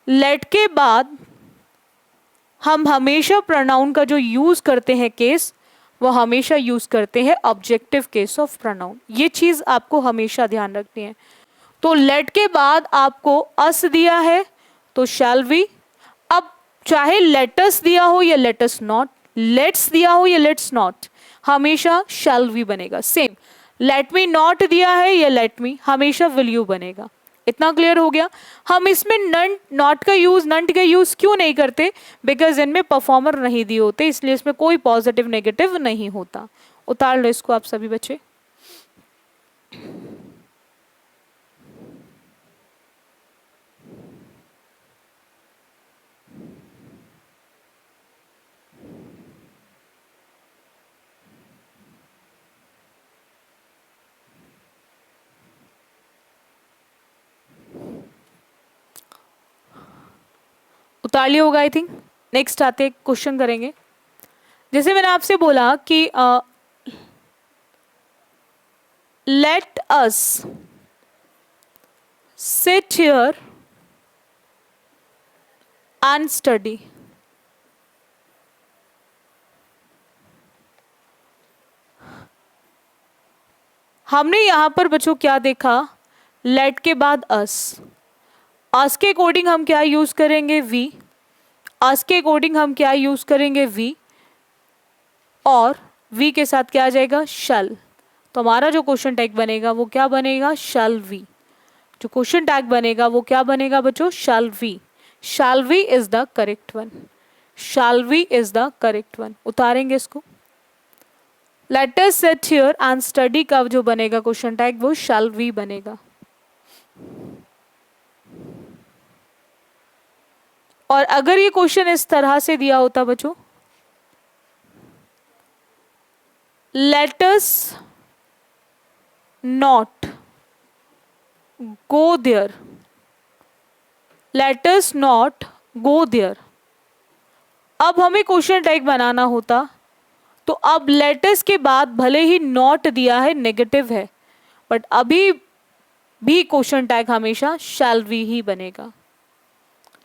Let के बाद हम हमेशा प्रोनाउन का जो यूज करते हैं केस, वो हमेशा यूज करते हैं ऑब्जेक्टिव केस ऑफ प्रोनाउन। ये चीज आपको हमेशा ध्यान रखनी है। तो लेट के बाद आपको अस दिया है तो शैल वी। अब चाहे लेटस दिया हो या लेटस नॉट, लेट्स दिया हो या लेट्स नॉट, हमेशा शैल वी बनेगा। सेम लेट मी नॉट दिया है या लेट मी, हमेशा विल यू बनेगा। इतना क्लियर हो गया। हम इसमें नंट नॉट का यूज, नंट का यूज क्यों नहीं करते? बिकॉज इनमें परफॉर्मर नहीं दिए होते, इसलिए इसमें कोई पॉजिटिव नेगेटिव नहीं होता। उतार लो इसको आप सभी बच्चे। उतार लिया होगा आई थिंक। नेक्स्ट आते क्वेश्चन करेंगे। जैसे मैंने आपसे बोला कि late us sit here and study. हमने यहां पर बच्चों क्या देखा? लेट के बाद अस के अकॉर्डिंग हम क्या यूज करेंगे? वी। अस के अकॉर्डिंग हम क्या यूज करेंगे? वी। और वी के साथ क्या आ जाएगा? शैल। तो हमारा जो क्वेश्चन टैग बनेगा वो क्या बनेगा? Shall we. जो क्वेश्चन टैग बनेगा वो क्या बनेगा बच्चों? Shall we. Shall we is the correct one. Shall we is the correct one. उतारेंगे इसको। Let us sit here and study का जो बनेगा क्वेश्चन टैग वो शैल वी बनेगा। और अगर ये क्वेश्चन इस तरह से दिया होता बच्चों, let us not go there, let us not go there. अब हमें क्वेश्चन टैग बनाना होता, तो अब लेटस के बाद भले ही नॉट दिया है, नेगेटिव है, बट अभी भी क्वेश्चन टैग हमेशा शैल वी ही बनेगा।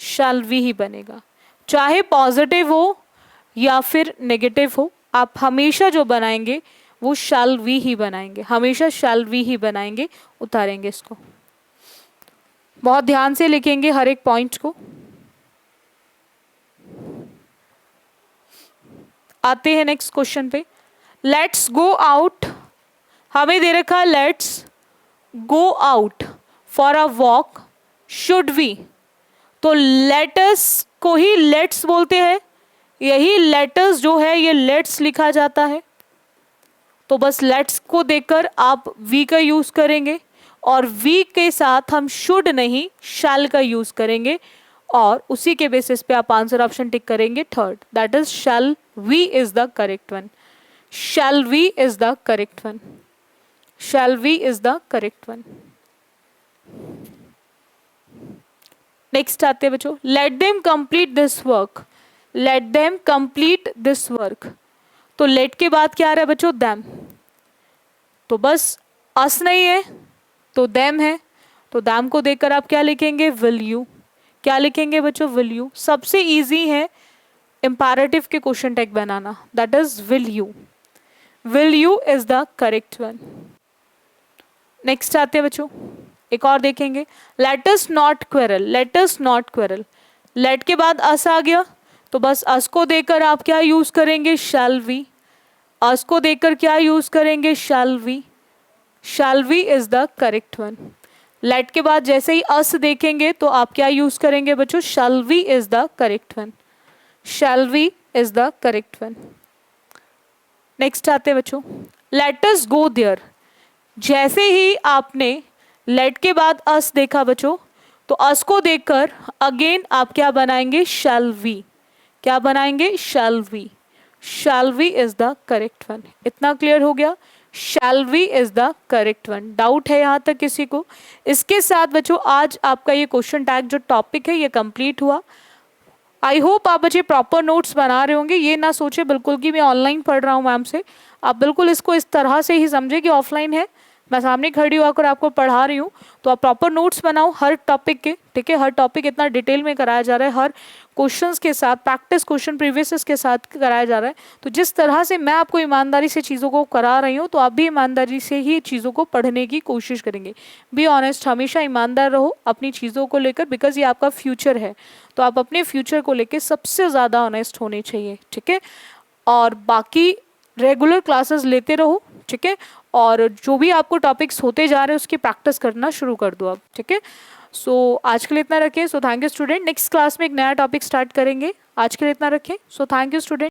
शैल वी ही बनेगा, चाहे पॉजिटिव हो या फिर नेगेटिव हो, आप हमेशा जो बनाएंगे वो शैल वी ही बनाएंगे, हमेशा शैल वी ही बनाएंगे। उतारेंगे इसको। बहुत ध्यान से लिखेंगे हर एक पॉइंट को। आते हैं नेक्स्ट क्वेश्चन पे। लेट्स गो आउट, हमें दे रखा है let's go out for a walk, should we. तो लेटस को ही लेट्स बोलते हैं, यही लेटस जो है ये लेट्स लिखा जाता है। तो बस लेट्स को देखकर आप वी का यूज करेंगे, और वी के साथ हम शुड नहीं शैल का यूज करेंगे, और उसी के बेसिस पे आप आंसर ऑप्शन टिक करेंगे third, that is shall we is the correct one. Shall we is the correct one. Shall we is the correct one. Next आते हैं बच्चों, let them complete this work. Let them complete this work, तो let के बाद क्या आ रहा है बच्चों? देम। तो बस अस नहीं है तो देम है, तो देम को देखकर आप क्या लिखेंगे? Will you. क्या लिखेंगे बच्चों? Will you. सबसे इजी है इंपैरेटिव के क्वेश्चन टैग बनाना, that is will you. Will you is the correct one. Next आते हैं बच्चों, एक और देखेंगे। Let us not quarrel. Let us not quarrel, let के बाद अस आ गया, तो बस अस को देखकर आप क्या यूज करेंगे? Shall we. अस को देखकर क्या यूज करेंगे? Shall we. Shall we is the correct one. Let के बाद जैसे ही अस देखेंगे तो आप क्या यूज करेंगे बच्चों? Shall we is the correct one. Shall we is the correct one. Next आते बच्चों, लेट अस गो देयर। जैसे ही आपने लेट के बाद अस देखा बच्चों, तो अस को देखकर अगेन आप क्या बनाएंगे? Shall we. क्या बनाएंगे? Shall we. Shall we is the correct one. इतना क्लियर हो गया? Shall we is the correct one. Doubt है यहाँ तक किसी को? इसके साथ बच्चों आज आपका ये क्वेश्चन टैग जो टॉपिक है ये कंप्लीट हुआ। आई होप आप बच्चे प्रॉपर नोट्स बना रहे होंगे। ये ना सोचे बिल्कुल कि मैं ऑनलाइन पढ़ रहा हूँ मैम से, आप बिल्कुल इसको इस तरह से ही समझे कि ऑफलाइन है, मैं सामने खड़ी होकर आपको पढ़ा रही हूँ, तो आप प्रॉपर नोट्स बनाओ हर टॉपिक के, ठीक है। हर टॉपिक इतना डिटेल में कराया जा रहा है, हर क्वेश्चंस के साथ, प्रैक्टिस क्वेश्चन प्रीवियस के साथ कराया जा रहा है। तो जिस तरह से मैं आपको ईमानदारी से चीज़ों को करा रही हूँ, तो आप भी ईमानदारी से ही चीज़ों को पढ़ने की कोशिश करेंगे। बी ऑनेस्ट, हमेशा ईमानदार रहो अपनी चीज़ों को लेकर, बिकॉज ये आपका फ्यूचर है। तो आप अपने फ्यूचर को लेकर सबसे ज़्यादा ऑनेस्ट होने चाहिए, ठीक है। और बाकी रेगुलर क्लासेस लेते रहो, ठीक है। और जो भी आपको टॉपिक्स होते जा रहे हैं उसकी प्रैक्टिस करना शुरू कर दो अब, ठीक है। सो आज के लिए इतना रखें। So thank you student. Next class में एक नया टॉपिक स्टार्ट करेंगे। आज के लिए इतना रखें। So thank you student.